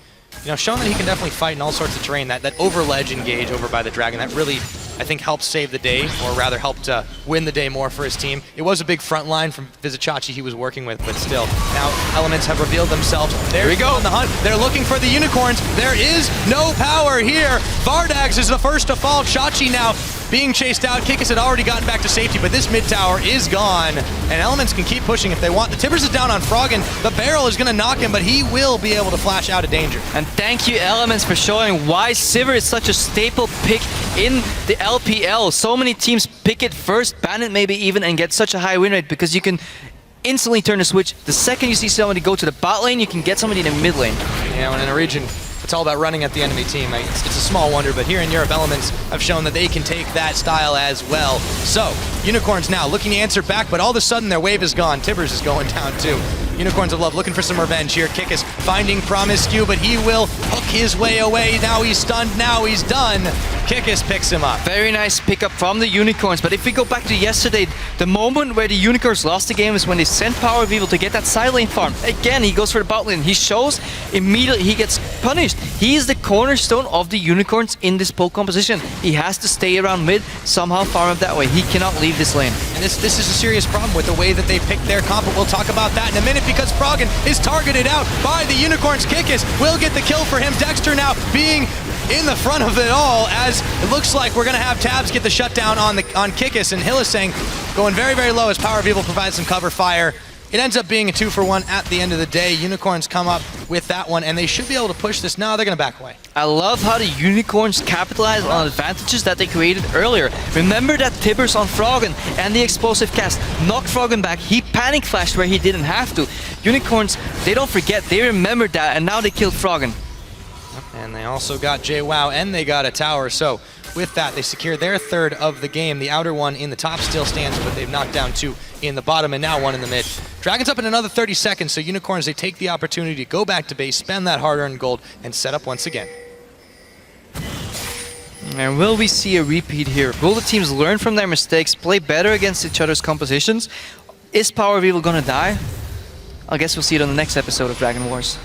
Speaker 1: shown that he can definitely fight in all sorts of terrain. That over-ledge engage over by the Dragon, that really, I think, helped save the day, or rather helped win the day more for his team. It was a big front line from Vizichachi he was working with, but still. Now, Elements have revealed themselves. There we go in the hunt. They're looking for the Unicorns. There is no power here. Vardags is the first to fall. Chachi now being chased out. Kikis had already gotten back to safety, but this mid tower is gone, and Elements can keep pushing if they want. The Tibbers is down on Froggen. The barrel is going to knock him, but he will be able to flash out of danger.
Speaker 2: And thank you, Elements, for showing why Sivir is such a staple pick in the LPL. So many teams pick it first, ban it maybe even, and get such a high win rate because you can instantly turn the switch. The second you see somebody go to the bot lane, you can get somebody in the mid lane.
Speaker 1: Yeah, when in a region, it's all about running at the enemy team. It's a small wonder, but here in Europe, Elements have shown that they can take that style as well. So, Unicorns now looking to answer back, but all of a sudden their wave is gone. Tibbers is going down too. Unicorns of Love looking for some revenge here. Kikis finding Promiscu, but he will hook his way away. Now he's stunned, now he's done. Kikis picks him up.
Speaker 2: Very nice pickup from the Unicorns, but if we go back to yesterday, the moment where the Unicorns lost the game is when they sent Power of Evil to get that side lane farm. Again, he goes for the bot lane. He shows, immediately he gets punished. He is the cornerstone of the Unicorns in this poke composition. He has to stay around mid, somehow farm up that way. He cannot leave this lane.
Speaker 1: And this is a serious problem with the way that they picked their comp, but we'll talk about that in a minute because Froggen is targeted out by the Unicorns. Kikis will get the kill for him. Dexter now being in the front of it all, as it looks like we're going to have Tabs get the shutdown on Kikis, and Hylissang going very, very low as Power of Evil provides some cover fire. It ends up being a 2-for-1 at the end of the day. Unicorns come up with that one, and they should be able to push this. No, they're going to back away.
Speaker 2: I love how the Unicorns capitalize on advantages that they created earlier. Remember that Tibbers on Froggen and the explosive cast knocked Froggen back. He panic flashed where he didn't have to. Unicorns, they don't forget. They remembered that, and now they killed Froggen.
Speaker 1: And they also got JWoww, and they got a tower. So with that, they secure their third of the game. The outer one in the top still stands, but they've knocked down 2 in the bottom and now 1 in the mid. Dragons up in another 30 seconds, so Unicorns, they take the opportunity to go back to base, spend that hard-earned gold, and set up once again.
Speaker 2: And will we see a repeat here? Will the teams learn from their mistakes, play better against each other's compositions? Is Power of Evil gonna die? I guess we'll see it on the next episode of Dragon Wars.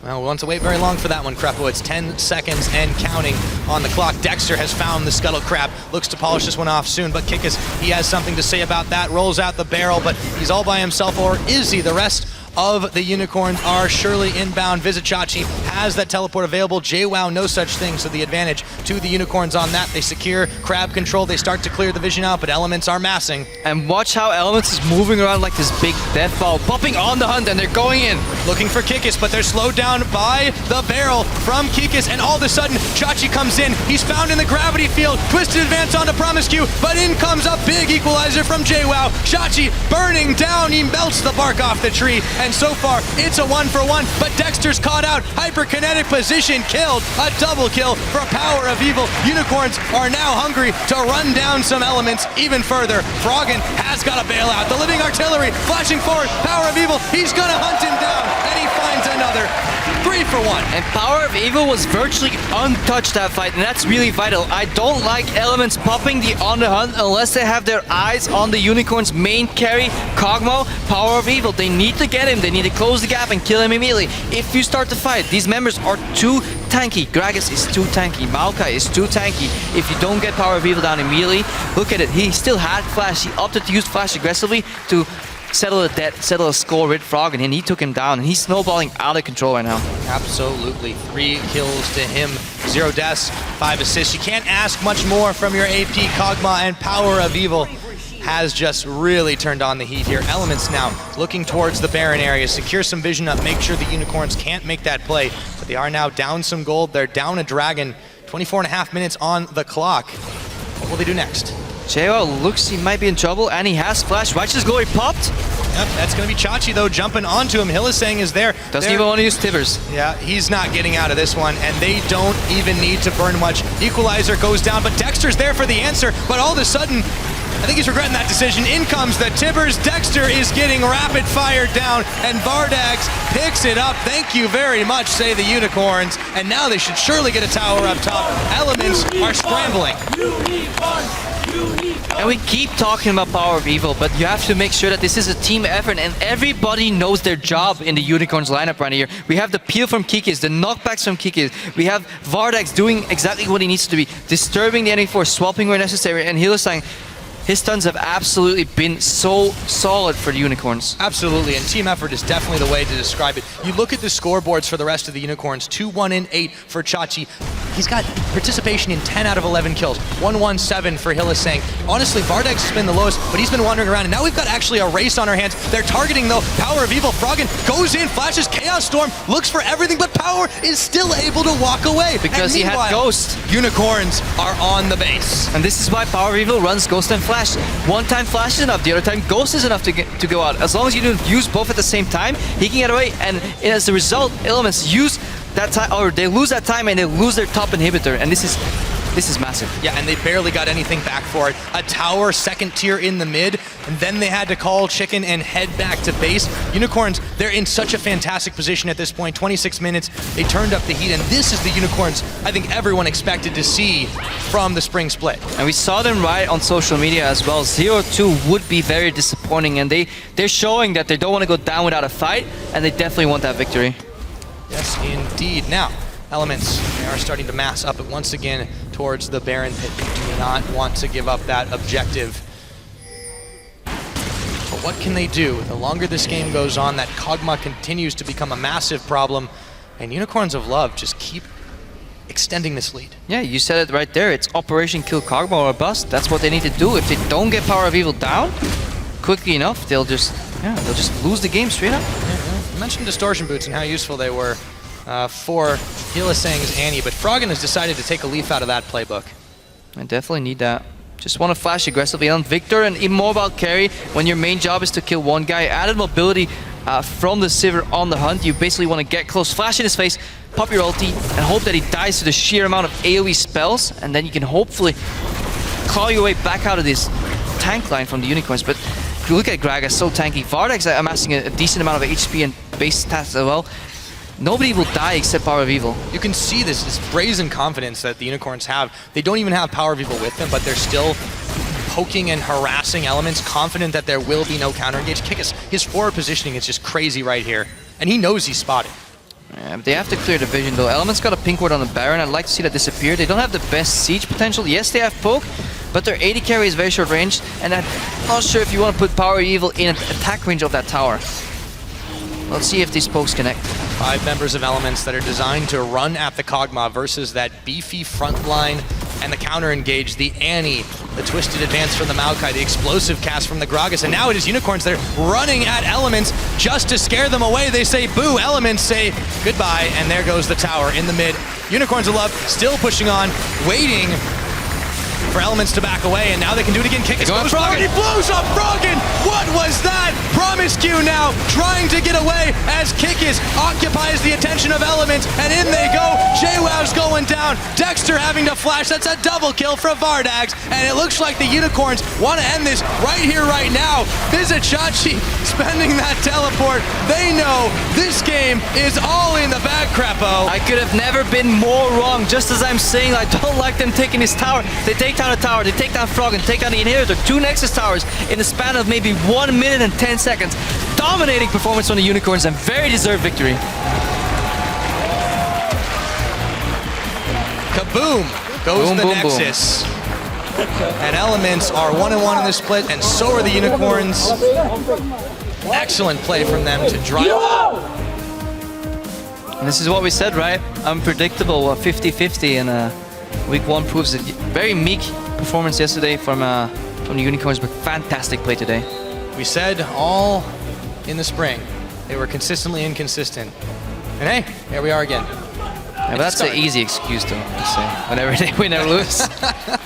Speaker 1: Well, we won't have to wait very long for that one, Krepo. It's 10 seconds and counting on the clock. Dexter has found the Scuttle Crab. Looks to polish this one off soon, but Kikis, he has something to say about that. Rolls out the barrel, but he's all by himself, or is he? The rest of the Unicorns are surely inbound. Visit Chachi has that teleport available. JWoww, no such thing, so the advantage to the Unicorns on that. They secure Crab control. They start to clear the vision out, but Elements are massing.
Speaker 2: And watch how Elements is moving around like this big death ball, popping on the hunt, and they're going in.
Speaker 1: Looking for Kikis, but they're slowed down by the barrel from Kikis, and all of a sudden, Chachi comes in. He's found in the gravity field. Twisted advance onto Promiscue, but in comes a big equalizer from JWoww. Chachi burning down. He melts the bark off the tree, and so far, it's a 1-for-1, but Dexter's caught out. Hyperkinetic position killed. A double kill for Power of Evil. Unicorns are now hungry to run down some Elements even further. Froggen has got a bailout. The Living Artillery flashing forward. Power of Evil, he's gonna hunt him down, and he finds another. 3-for-1.
Speaker 2: And Power of Evil was virtually untouched that fight, and that's really vital. I don't like Elements popping the on the hunt unless they have their eyes on the Unicorn's main carry, Kog'Maw. Power of Evil, they need to get him. They need to close the gap and kill him immediately. If you start the fight, these members are too tanky. Gragas is too tanky. Maokai is too tanky. If you don't get Power of Evil down immediately, look at it. He still had Flash. He opted to use Flash aggressively to settle a score with Froggen, and he took him down, and he's snowballing out of control right now.
Speaker 1: Absolutely. 3 kills to him, 0 deaths, 5 assists. You can't ask much more from your AP, Kog'Maw, and Power of Evil has just really turned on the heat here. Elements now looking towards the Baron area, secure some vision up, make sure the Unicorns can't make that play, but they are now down some gold. They're down a Dragon, 24.5 minutes on the clock. What will they do next?
Speaker 2: JWoww looks he might be in trouble, and he has Flash. Righteous Glory popped.
Speaker 1: Yep, that's going to be Chachi, though, jumping onto him. Hylissang is there.
Speaker 2: Doesn't even want to use Tibbers.
Speaker 1: Yeah, he's not getting out of this one, and they don't even need to burn much. Equalizer goes down, but Dexter's there for the answer, but all of a sudden, I think he's regretting that decision. In comes the Tibbers. Dexter is getting rapid fired down, and Vardags picks it up. Thank you very much, say the Unicorns, and now they should surely get a tower up top. Elements are scrambling.
Speaker 2: And we keep talking about Power of Evil, but you have to make sure that this is a team effort, and everybody knows their job in the Unicorns lineup right here. We have the peel from Kikis, the knockbacks from Kikis. We have Vardags doing exactly what he needs to be, disturbing the enemy force, swapping where necessary, and Hylissang, his stuns have absolutely been so solid for the Unicorns.
Speaker 1: Absolutely, and team effort is definitely the way to describe it. You look at the scoreboards for the rest of the Unicorns, 2-1-8 for Chachi. He's got participation in 10 out of 11 kills, 1-1-7 for Hylissang. Honestly, Vardags has been the lowest, but he's been wandering around, and now we've got actually a race on our hands. They're targeting, though, Power of Evil. Froggen goes in, flashes Chaos Storm, looks for everything, but Power is still able to walk away.
Speaker 2: Because he had Ghost.
Speaker 1: Unicorns are on the base.
Speaker 2: And this is why Power of Evil runs Ghost and Flash. One time Flash is enough, the other time Ghost is enough to go out. As long as you don't use both at the same time, he can get away, and as a result, Elements use that time, or they lose that time and they lose their top inhibitor, and this is massive.
Speaker 1: Yeah, and they barely got anything back for it. A tower, second tier in the mid, and then they had to call Chicken and head back to base. Unicorns, they're in such a fantastic position at this point. 26 minutes, they turned up the heat, and this is the Unicorns I think everyone expected to see from the spring split.
Speaker 2: And we saw them right on social media as well. 0-2 would be very disappointing, and they're showing that they don't want to go down without a fight, and they definitely want that victory.
Speaker 1: Yes, indeed. Now, Elements, they are starting to mass up it once again towards the Baron pit. They do not want to give up that objective. But what can they do? The longer this game goes on, that Kog'Maw continues to become a massive problem, and Unicorns of Love just keep extending this lead.
Speaker 2: Yeah, you said it right there. It's Operation Kill Kog'Maw or bust. That's what they need to do. If they don't get Power of Evil down quickly enough, they'll just lose the game straight up.
Speaker 1: You mentioned Distortion Boots and how useful they were for Hylissang's Annie, but Froggen has decided to take a leaf out of that playbook.
Speaker 2: I definitely need that. Just want to flash aggressively on Victor, an immobile carry when your main job is to kill one guy. Added mobility from the Sivir on the hunt. You basically want to get close, flash in his face, pop your ulti, and hope that he dies to the sheer amount of AoE spells, and then you can hopefully claw your way back out of this tank line from the Unicorns. But if you look at Gragas, so tanky. Vardag's amassing a decent amount of HP and base stats as well. Nobody will die except Power of Evil.
Speaker 1: You can see this brazen confidence that the Unicorns have. They don't even have Power of Evil with them, but they're still poking and harassing Elements, confident that there will be no counter engage. Kickus, his forward positioning is just crazy right here, and he knows he's spotted.
Speaker 2: Yeah, but they have to clear the vision though. Elements got a pink ward on the Baron. I'd like to see that disappear. They don't have the best siege potential. Yes, they have poke, but their AD carry is very short range, and I'm not sure if you want to put Power of Evil in attack range of that tower. Let's see if these pokes connect.
Speaker 1: 5 members of Elements that are designed to run at the Kog'Maw versus that beefy front line and the counter engage, the Annie, the twisted advance from the Maokai, the explosive cast from the Gragas, and now it is Unicorns that are running at Elements just to scare them away. They say boo, Elements say goodbye, and there goes the tower in the mid. Unicorns of Love still pushing on, waiting for Elements to back away, and now they can do it again. Kickus goes forward, he blows up Froggen! What was that? Promiscue now trying to get away as Kickus occupies the attention of Elements, and in they go. JWoww's going down. Dexter having to flash. That's a double kill for Vardags, and it looks like the Unicorns want to end this right here, right now. Vizichachi spending that teleport. They know this game is all in the bag, Crapo.
Speaker 2: I could have never been more wrong. Just as I'm saying, I don't like them taking his tower. They take down a tower, they take down Froggen, take down the inhibitor, 2 Nexus towers in the span of maybe 1 minute and 10 seconds. Dominating performance from the Unicorns and very deserved victory.
Speaker 1: Kaboom goes
Speaker 2: Boom,
Speaker 1: the
Speaker 2: boom,
Speaker 1: Nexus. And Elements are 1-1 in this split, and so are the Unicorns. Excellent play from them to drive.
Speaker 2: And this is what we said, right? Unpredictable, 50-50, and Week 1 proves it. Very meek performance yesterday from the Unicorns, but fantastic play today.
Speaker 1: We said all in the spring they were consistently inconsistent. And hey, here we are again.
Speaker 2: Yeah, but that's an easy excuse to say. Whenever they win or lose.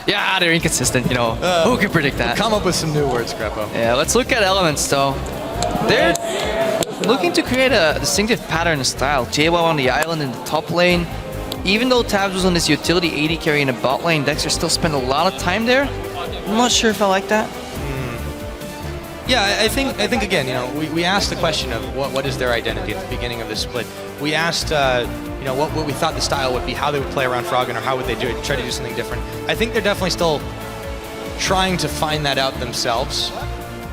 Speaker 2: Yeah, they're inconsistent, you know. Who can predict that?
Speaker 1: Come up with some new words, Crapo.
Speaker 2: Yeah, let's look at Elements though. They're looking to create a distinctive pattern and style. JWoww on the island in the top lane. Even though Tabs was on this utility AD carry in the bot lane, Dexter still spent a lot of time there. I'm not sure if I like that.
Speaker 1: Yeah, I think again, you know, we asked the question of what is their identity at the beginning of this split. We asked, you know, what we thought the style would be, how they would play around Froggen, or how would they do it, try to do something different. I think they're definitely still trying to find that out themselves.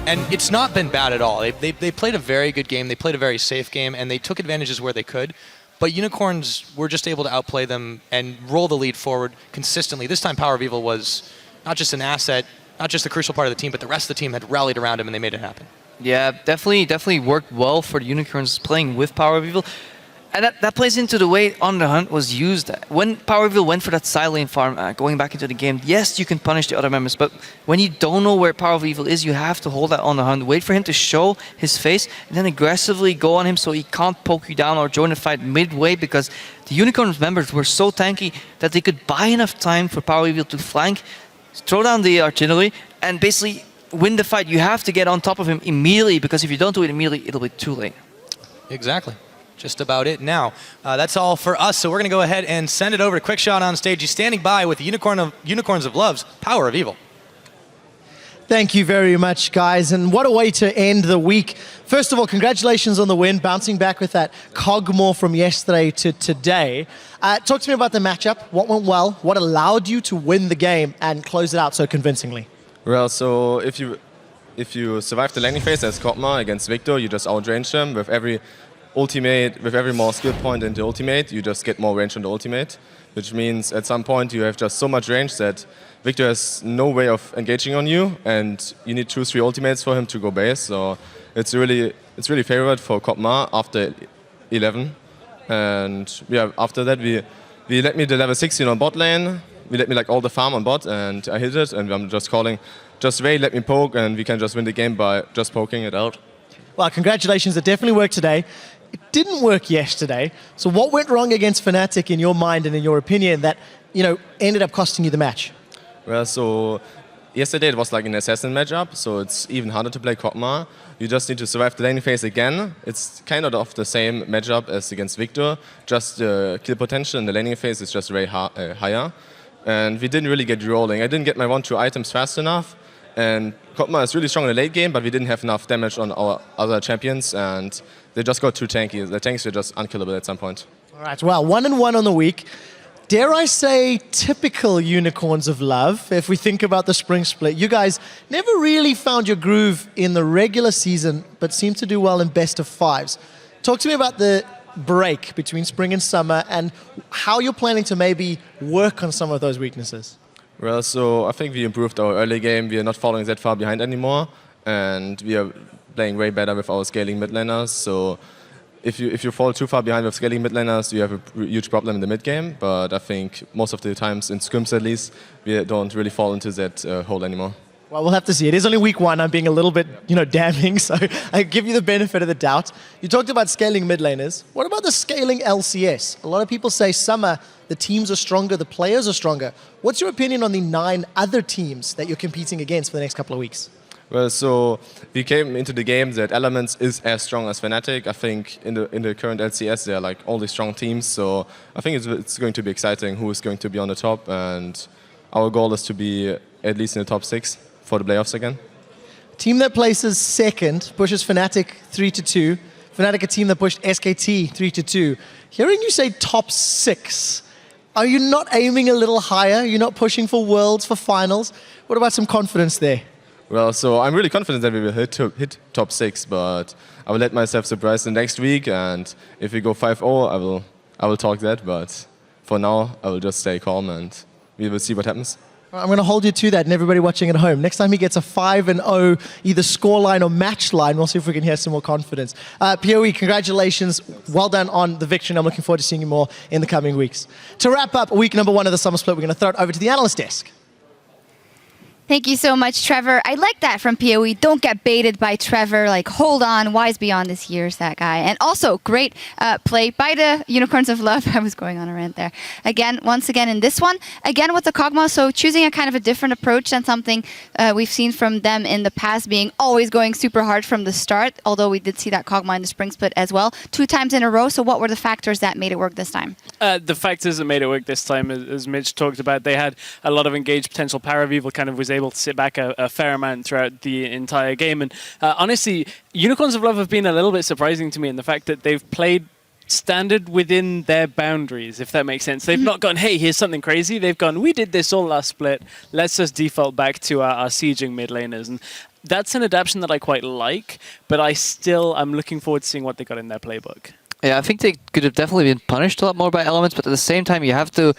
Speaker 1: And it's not been bad at all. They played a very good game, they played a very safe game, and they took advantages where they could. But Unicorns were just able to outplay them and roll the lead forward consistently. This time Power of Evil was not just an asset, not just a crucial part of the team, but the rest of the team had rallied around him and they made it happen.
Speaker 2: Yeah, definitely worked well for the Unicorns playing with Power of Evil. And that plays into the way On the Hunt was used. When Power of Evil went for that side lane farm, going back into the game, yes, you can punish the other members, but when you don't know where Power of Evil is, you have to hold that On the Hunt, wait for him to show his face, and then aggressively go on him so he can't poke you down or join the fight midway, because the Unicorns members were so tanky that they could buy enough time for Power of Evil to flank, throw down the artillery, and basically win the fight. You have to get on top of him immediately, because if you don't do it immediately, it'll be too late.
Speaker 1: Exactly. Just about it now. That's all for us, so we're going to go ahead and send it over to Quickshot on stage. He's standing by with the Unicorns of Love's Power of Evil.
Speaker 4: Thank you very much, guys, and what a way to end the week. First of all, congratulations on the win, bouncing back with that Kog'Maw from yesterday to today. Talk to me about the matchup. What went well? What allowed you to win the game and close it out so convincingly?
Speaker 5: Well, so if you survive the laning phase as Kog'Maw against Victor, you just outrange them with every ultimate, with every more skill point in the ultimate, you just get more range on the ultimate, which means at some point you have just so much range that Victor has no way of engaging on you, and you need 2-3 ultimates for him to go base. So it's really favorable for Kog'Maw after 11. And yeah, after that we let me the level 16 on bot lane, we let me like all the farm on bot, and I hit it, and I'm just calling, just wait, let me poke, and we can just win the game by just poking it out.
Speaker 4: Well, congratulations, it definitely worked today. It didn't work yesterday. So what went wrong against Fnatic in your mind and in your opinion that, you know, ended up costing you the match?
Speaker 5: Well, so yesterday it was like an assassin matchup, so it's even harder to play Kog'Maw. You just need to survive the laning phase again. It's kind of the same matchup as against Victor, just the kill potential in the laning phase is just way higher. And we didn't really get rolling. I didn't get my 1-2 items fast enough. And Kog'Maw is really strong in the late game, but we didn't have enough damage on our other champions, and they just got too tanky. The tanks were just unkillable at some point.
Speaker 4: All right, well, 1-1 on the week. Dare I say typical Unicorns of Love, if we think about the spring split. You guys never really found your groove in the regular season, but seem to do well in best of fives. Talk to me about the break between spring and summer and how you're planning to maybe work on some of those weaknesses.
Speaker 5: Well, so I think we improved our early game. We are not falling that far behind anymore, and we are playing way better with our scaling mid laners. So if you fall too far behind with scaling mid laners, you have a huge problem in the mid game. But I think most of the times, in scrims at least, we don't really fall into that hole anymore.
Speaker 4: Well, we'll have to see. It is only week 1. I'm being a little bit, damning, so I give you the benefit of the doubt. You talked about scaling mid laners. What about the scaling LCS? A lot of people say summer, the teams are stronger, the players are stronger. What's your opinion on the 9 other teams that you're competing against for the next couple of weeks?
Speaker 5: Well, so we came into the game that Elements is as strong as Fnatic. I think in the current LCS, they're like all the strong teams. So I think it's going to be exciting who is going to be on the top. And our goal is to be at least in the top 6 for the playoffs again.
Speaker 4: Team that places second pushes Fnatic 3-2. Fnatic, a team that pushed SKT 3-2. Hearing you say top 6, are you not aiming a little higher? You're not pushing for worlds, for finals? What about some confidence there?
Speaker 5: Well, so I'm really confident that we will hit top 6, but I will let myself surprise the next week. And if we go 5-0, I will talk that. But for now, I will just stay calm and we will see what happens.
Speaker 4: I'm going to hold you to that and everybody watching at home. Next time he gets a 5-0, either scoreline or match line, we'll see if we can hear some more confidence. PoE, congratulations. Well done on the victory. I'm looking forward to seeing you more in the coming weeks. To wrap up week number 1 of the summer split, we're going to throw it over to the analyst desk.
Speaker 6: Thank you so much, Trevor. I like that from PoE. Don't get baited by Trevor. Like, hold on. Wise beyond his years, that guy. And also, great play by the Unicorns of Love. I was going on a rant there. Once again in this one. Again with the Kog'Maw, so choosing a kind of a different approach than something we've seen from them in the past, being always going super hard from the start, although we did see that Kog'Maw in the spring split as well, 2 times in a row. So what were the factors that made it work this time?
Speaker 7: The factors that made it work this time, as Mitch talked about, they had a lot of engaged potential. Paravival kind of was able to sit back a fair amount throughout the entire game. And honestly, Unicorns of Love have been a little bit surprising to me in the fact that they've played standard within their boundaries, if that makes sense. They've not gone, hey, here's something crazy. They've gone, we did this all last split. Let's just default back to our sieging mid laners. And that's an adaptation that I quite like, but I'm looking forward to seeing what they got in their playbook.
Speaker 2: Yeah, I think they could have definitely been punished a lot more by Elements, but at the same time, you have to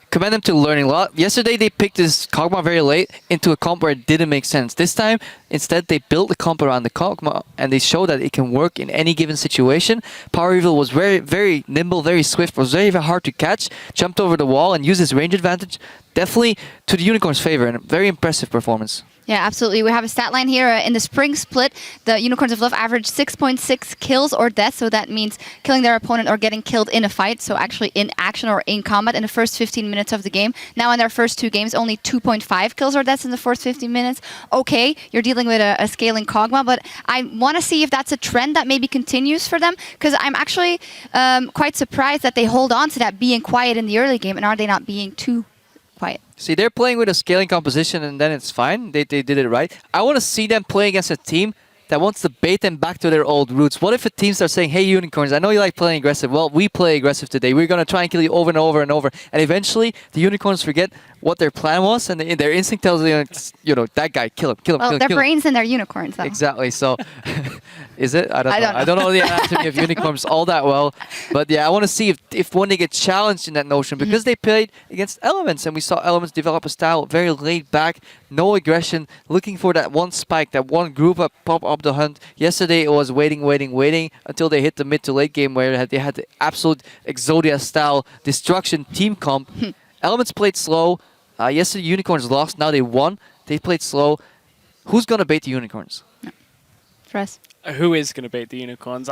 Speaker 2: commend them to learning a lot. Yesterday, they picked this Kog'Maw very late into a comp where it didn't make sense. This time, instead, they built the comp around the Kog'Maw, and they showed that it can work in any given situation. Paravival was very, very nimble, very swift, was very, very hard to catch, jumped over the wall and used his range advantage. Definitely to the Unicorns' favor, and a very impressive performance.
Speaker 6: Yeah, absolutely. We have a stat line here. In the spring split, the Unicorns of Love averaged 6.6 kills or deaths, so that means killing their opponent or getting killed in a fight, so actually in action or in combat in the first 15 minutes of the game. Now in their first 2 games, only 2.5 kills or deaths in the first 15 minutes. Okay, you're dealing with a scaling Kog'Maw, but I want to see if that's a trend that maybe continues for them, because I'm actually quite surprised that they hold on to that being quiet in the early game, and are they not being too quiet?
Speaker 2: See, they're playing with a scaling composition and then it's fine. They did it right. I want to see them play against a team that wants to bait them back to their old roots. What if a team starts saying, hey, Unicorns, I know you like playing aggressive. Well, we play aggressive today. We're going to try and kill you over and over and over. And eventually, the Unicorns forget what their plan was, and their instinct tells them, that guy, kill him, kill him,
Speaker 6: Well,
Speaker 2: kill him.
Speaker 6: their
Speaker 2: kill him.
Speaker 6: brains and their unicorns, though.
Speaker 2: Exactly. So, is it? I don't know.
Speaker 6: don't know.
Speaker 2: I don't know the anatomy of unicorns all that well. But yeah, I want to see if when they get challenged in that notion, because they played against Elements, and we saw Elements develop a style very laid back, no aggression, looking for that one spike, that one group up, pop up the hunt. Yesterday it was waiting until they hit the mid to late game where they had the absolute Exodia style destruction team comp. Elements played slow. Yesterday Unicorns lost. Now they won. They played slow. Who's gonna bait the Unicorns?
Speaker 6: for us.
Speaker 7: Who is going to beat the Unicorns?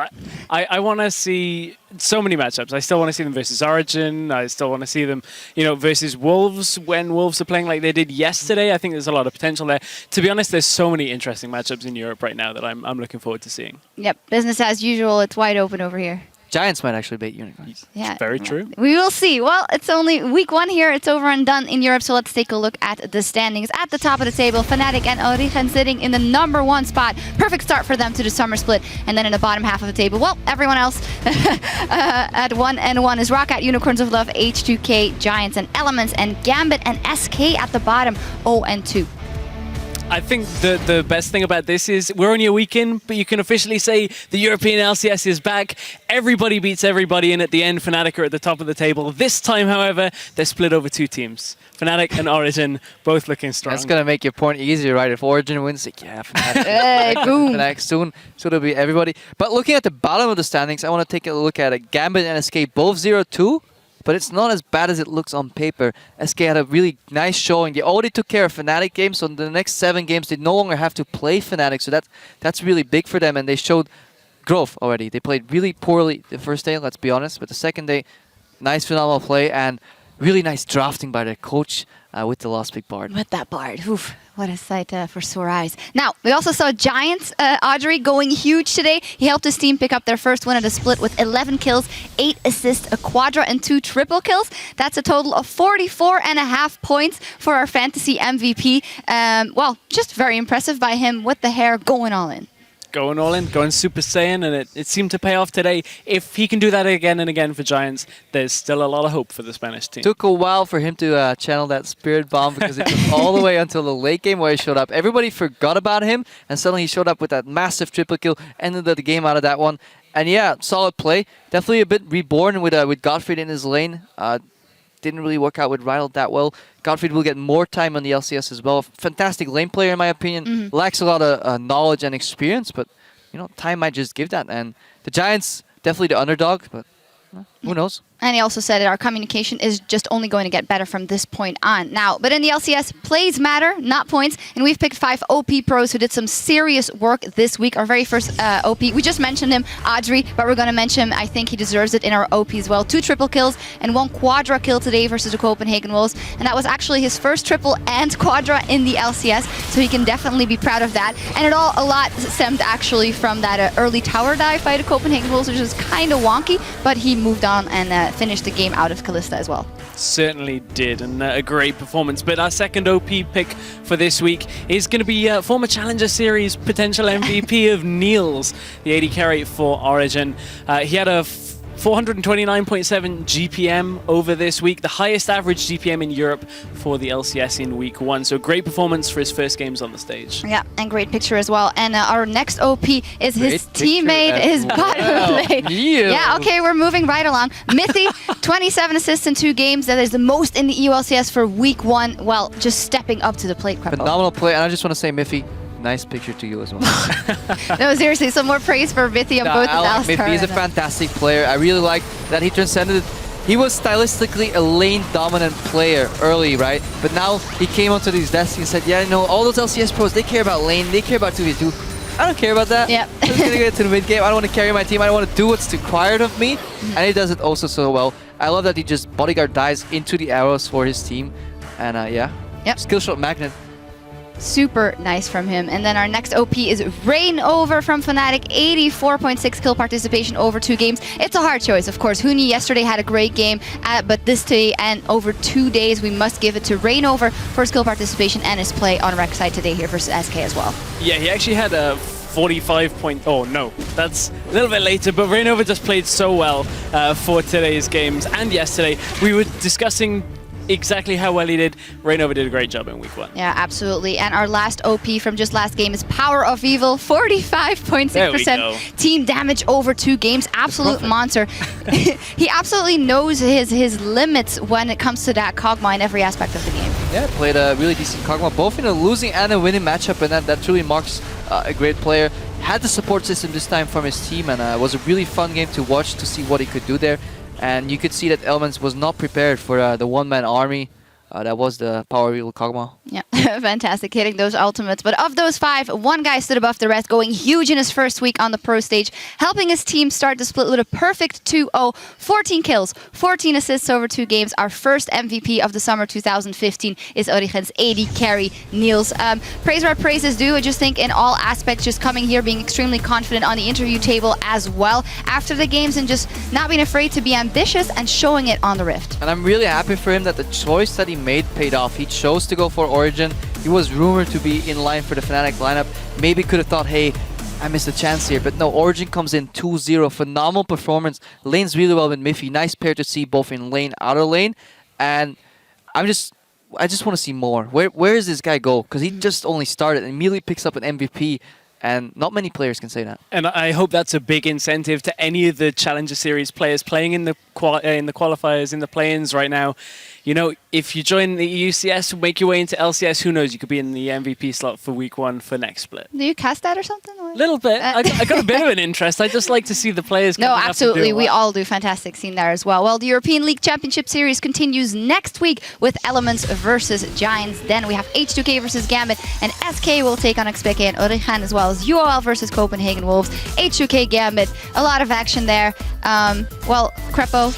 Speaker 7: I want to see so many matchups. I still want to see them versus Origin. I still want to see them, versus Wolves when Wolves are playing like they did yesterday. I think there's a lot of potential there. To be honest, there's so many interesting matchups in Europe right now that I'm looking forward to seeing.
Speaker 6: Yep, business as usual. It's wide open over here.
Speaker 2: Giants might actually beat Unicorns.
Speaker 6: Yeah,
Speaker 7: Very true.
Speaker 6: We will see. Well, it's only week 1 here. It's over and done in Europe. So let's take a look at the standings. At the top of the table, Fnatic and Origin sitting in the #1 spot. Perfect start for them to the summer split. And then in the bottom half of the table, well, everyone else at 1-1 is Roccat, Unicorns of Love, H2K, Giants and Elements, and Gambit and SK at the bottom, 0-2.
Speaker 7: I think the best thing about this is we're only a week in, but you can officially say the European LCS is back. Everybody beats everybody, and at the end, Fnatic are at the top of the table. This time, however, they're split over 2 teams. Fnatic and Origin both looking strong.
Speaker 2: That's going to make your point easier, right? If Origin wins, like, yeah, Fnatic.
Speaker 6: Hey, boom.
Speaker 2: Fnatic soon it'll be everybody. But looking at the bottom of the standings, I want to take a look at it. Gambit and SK both 0-2. But it's not as bad as it looks on paper. SK had a really nice showing. They already took care of Fnatic games, so in the next 7 games, they no longer have to play Fnatic. So that's really big for them, and they showed growth already. They played really poorly the first day, let's be honest. But the second day, nice, phenomenal play, and really nice drafting by their coach with the last pick Bard.
Speaker 6: With that Bard. Oof. What a sight for sore eyes. Now, we also saw Giants, Audrey, going huge today. He helped his team pick up their first win at a split with 11 kills, 8 assists, a quadra, and 2 triple kills. That's a total of 44.5 points for our fantasy MVP. Well, just very impressive by him with the hair going all in.
Speaker 7: Going all in, going Super Saiyan, and it seemed to pay off today. If he can do that again and again for Giants, there's still a lot of hope for the Spanish team.
Speaker 2: Took a while for him to channel that Spirit Bomb because it took all the way until the late game where he showed up. Everybody forgot about him, and suddenly he showed up with that massive triple kill, ended the game out of that one. And yeah, solid play. Definitely a bit reborn with Gottfried in his lane. Didn't really work out with Rydell that well. Gottfried will get more time on the LCS as well. Fantastic lane player in my opinion. Lacks a lot of knowledge and experience, but time might just give that. And the Giants, definitely the underdog, but who knows?
Speaker 6: And he also said that our communication is just only going to get better from this point on. Now, but in the LCS, plays matter, not points. And we've picked 5 OP pros who did some serious work this week. Our very first OP, we just mentioned him, Audrey, but we're going to mention him. I think he deserves it in our OP as well. 2 triple kills and 1 quadra kill today versus the Copenhagen Wolves. And that was actually his first triple and quadra in the LCS. So he can definitely be proud of that. And a lot stemmed actually from that early tower dive by the Copenhagen Wolves, which was kind of wonky, but he moved on and finished the game out of Kalista as well.
Speaker 7: Certainly did, and a great performance. But our second OP pick for this week is going to be former Challenger Series potential MVP of Niels, the AD carry for Origin. He had a 429.7 GPM over this week, the highest average GPM in Europe for the LCS in week 1. So great performance for his first games on the stage.
Speaker 6: Yeah, and great picture as well. And our next OP is his teammate, his bottom lane. Yeah, okay, we're moving right along. Mithy, 27 assists in 2 games. That is the most in the EU LCS for week 1. Well, just stepping up to the plate.
Speaker 2: Phenomenal play, and I just want to say, Miffy, nice picture to you as well.
Speaker 6: No, seriously, some more praise for Mithy on both of
Speaker 2: Miffy is a fantastic player. I really like that he transcended. He was stylistically a lane-dominant player early, right? But now he came onto these desks and said, yeah, all those LCS pros, they care about lane, they care about 2v2. I don't care about that.
Speaker 6: Yep.
Speaker 2: I'm just going to get to the mid-game. I don't want to carry my team. I don't want to do what's required of me. And he does it also so well. I love that he just bodyguard dives into the arrows for his team. And skill shot magnet.
Speaker 6: Super nice from him. And then our next OP is Rain Over from Fnatic. 84.6 kill participation over 2 games. It's a hard choice, of course. Huni yesterday had a great game, but this day and over 2 days, we must give it to Rain Over for his kill participation and his play on rec side today here versus SK as well.
Speaker 7: Yeah, he actually had a 45 point... Oh, no. That's a little bit later, but Rain Over just played so well for today's games and yesterday. We were discussing exactly how well he did. Rain Over did a great job in week 1.
Speaker 6: Yeah, absolutely. And our last OP from just last game is Power of Evil, 45.6% team damage over 2 games. Absolute monster. He absolutely knows his limits when it comes to that Kog'Maw in every aspect of the game.
Speaker 2: Yeah, played a really decent Kog'Maw, both in a losing and a winning matchup, and that truly marks a great player. Had the support system this time from his team, and it was a really fun game to watch to see what he could do there. And you could see that Elements was not prepared for the one-man army That was the Power Wheel Kog'Maw.
Speaker 6: Yeah, fantastic, hitting those ultimates. But of those 5, one guy stood above the rest, going huge in his first week on the pro stage, helping his team start the split with a perfect 2-0, 14 kills, 14 assists over 2 games. Our first MVP of the summer 2015 is Origen's AD carry, Niels. Praise where praise is due. I just think in all aspects, just coming here, being extremely confident on the interview table as well after the games, and just not being afraid to be ambitious and showing it on the Rift.
Speaker 2: And I'm really happy for him that the choice that he made paid off. He chose to go for Origin. He was rumored to be in line for the Fnatic lineup. Maybe could have thought, hey, I missed a chance here. But no, Origin comes in 2-0. Phenomenal performance. Lanes really well with Miffy. Nice pair to see both in lane, outer lane. And I just want to see more. Where does this guy go? Because he just only started and immediately picks up an MVP. And not many players can say that.
Speaker 7: And I hope that's a big incentive to any of the Challenger Series players playing in the qualifiers, in the play-ins right now. You know, if you join the EU LCS, make your way into LCS, who knows, you could be in the MVP slot for week 1 for next split.
Speaker 6: Do you cast that or something? Or?
Speaker 7: Little bit. I got a bit of an interest. I just like to see the players
Speaker 6: No,
Speaker 7: coming up and
Speaker 6: absolutely.
Speaker 7: doing
Speaker 6: We
Speaker 7: well.
Speaker 6: all do. Fantastic scene there as well. Well, the European League Championship Series continues next week with Elements versus Giants. Then we have H2K versus Gambit, and SK will take on XPK and Origen, as well as UOL versus Copenhagen Wolves. H2K Gambit, a lot of action there. Well, Crepo,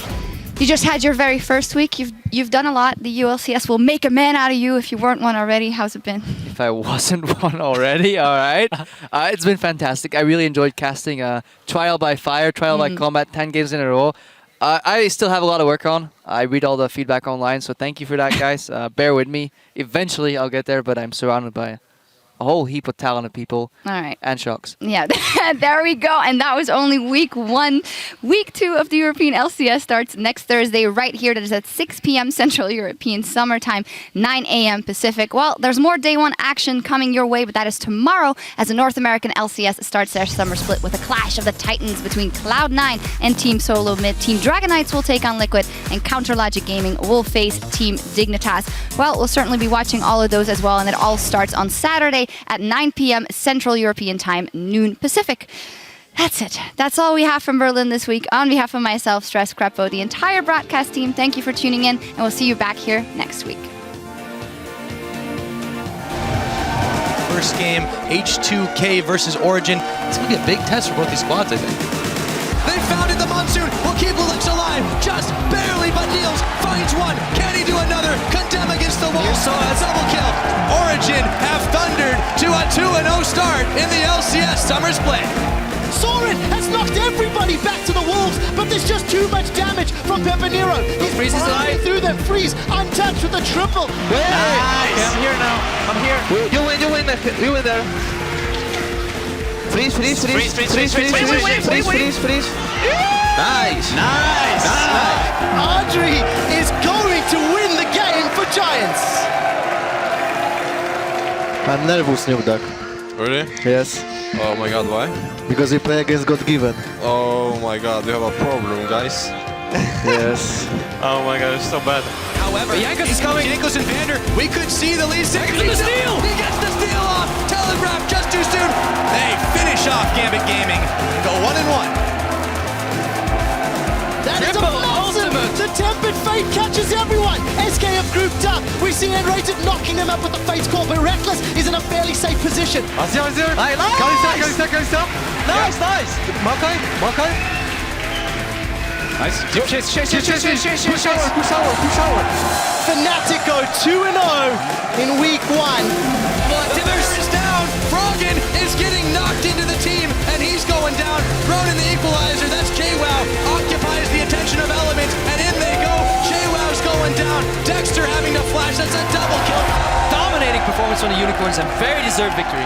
Speaker 6: you just had your very first week. You've done a lot. The ULCS will make a man out of you if you weren't one already. How's it been?
Speaker 2: If I wasn't one already, all right. It's been fantastic. I really enjoyed casting Trial by Fire, Trial by Combat, 10 games in a row. I still have a lot of work on. I read all the feedback online, so thank you for that, guys. Bear with me. Eventually, I'll get there, but I'm surrounded by a whole heap of talented people.
Speaker 6: All right.
Speaker 2: And shocks.
Speaker 6: Yeah, there we go. And that was only week 1. Week 2 of the European LCS starts next Thursday right here. That is at 6 p.m. Central European Summer Time, 9 a.m. Pacific. Well, there's more day 1 action coming your way, but that is tomorrow as the North American LCS starts their summer split with a clash of the Titans between Cloud9 and Team Solo Mid. Team Dragon Knights will take on Liquid, and Counter Logic Gaming will face Team Dignitas. Well, we'll certainly be watching all of those as well, and it all starts on Saturday at 9 p.m. Central European Time, noon Pacific. That's it. That's all we have from Berlin this week. On behalf of myself, Stress Crepo, the entire broadcast team, thank you for tuning in, and we'll see you back here next week.
Speaker 1: First game, H2K versus Origin. It's going to be a big test for both these squads, I think. They founded the Monsoon. Will keep Lilix alive. Just barely, but Niels finds one. Can he do another? Condemn against the wall. So a double kill. Origin have thundered to a 2-0 start in the LCS Summer Split.
Speaker 4: Soren has knocked everybody back to the Wolves, but there's just too much damage from Pepinero. He's
Speaker 2: Freeze is
Speaker 4: firing
Speaker 2: alive.
Speaker 4: through them. Freeze, untouched with the triple.
Speaker 2: Nice. Okay, I'm here now. I'm here. You win there. Freeze.
Speaker 1: Nice.
Speaker 4: Audrey is going to win the game for Giants.
Speaker 8: I'm nervous, Newduck.
Speaker 5: Really?
Speaker 8: Yes,
Speaker 5: Oh my god, why?
Speaker 8: because we play against God Given.
Speaker 5: Oh my god, we have a problem, guys.
Speaker 8: Yes.
Speaker 5: Oh my god, it's so bad.
Speaker 1: However, Jankos is coming. Jankos and Vander, we could see the lead. Jankos the steal! He gets the steal off. Telegraph just too soon. They finish off Gambit Gaming. Go 1-1.
Speaker 4: That is a
Speaker 1: Triple
Speaker 4: massive.
Speaker 1: ultimate.
Speaker 4: The tempered fate catches everyone. SK have grouped up. We see Enrated knocking them up with the Fate's Call, but Reckless is in a fairly safe position.
Speaker 2: Nice.
Speaker 4: Fnatic go 2-0 in week 1.
Speaker 1: Divers is down. Froggen is getting knocked into the team, and he's going down. Thrown in the equalizer. That's JWoww. Occupies the attention of Element, and in they go. JWoww's going down. Dexter having to flash. That's a double kill.
Speaker 9: Dominating performance from the Unicorns and very deserved victory.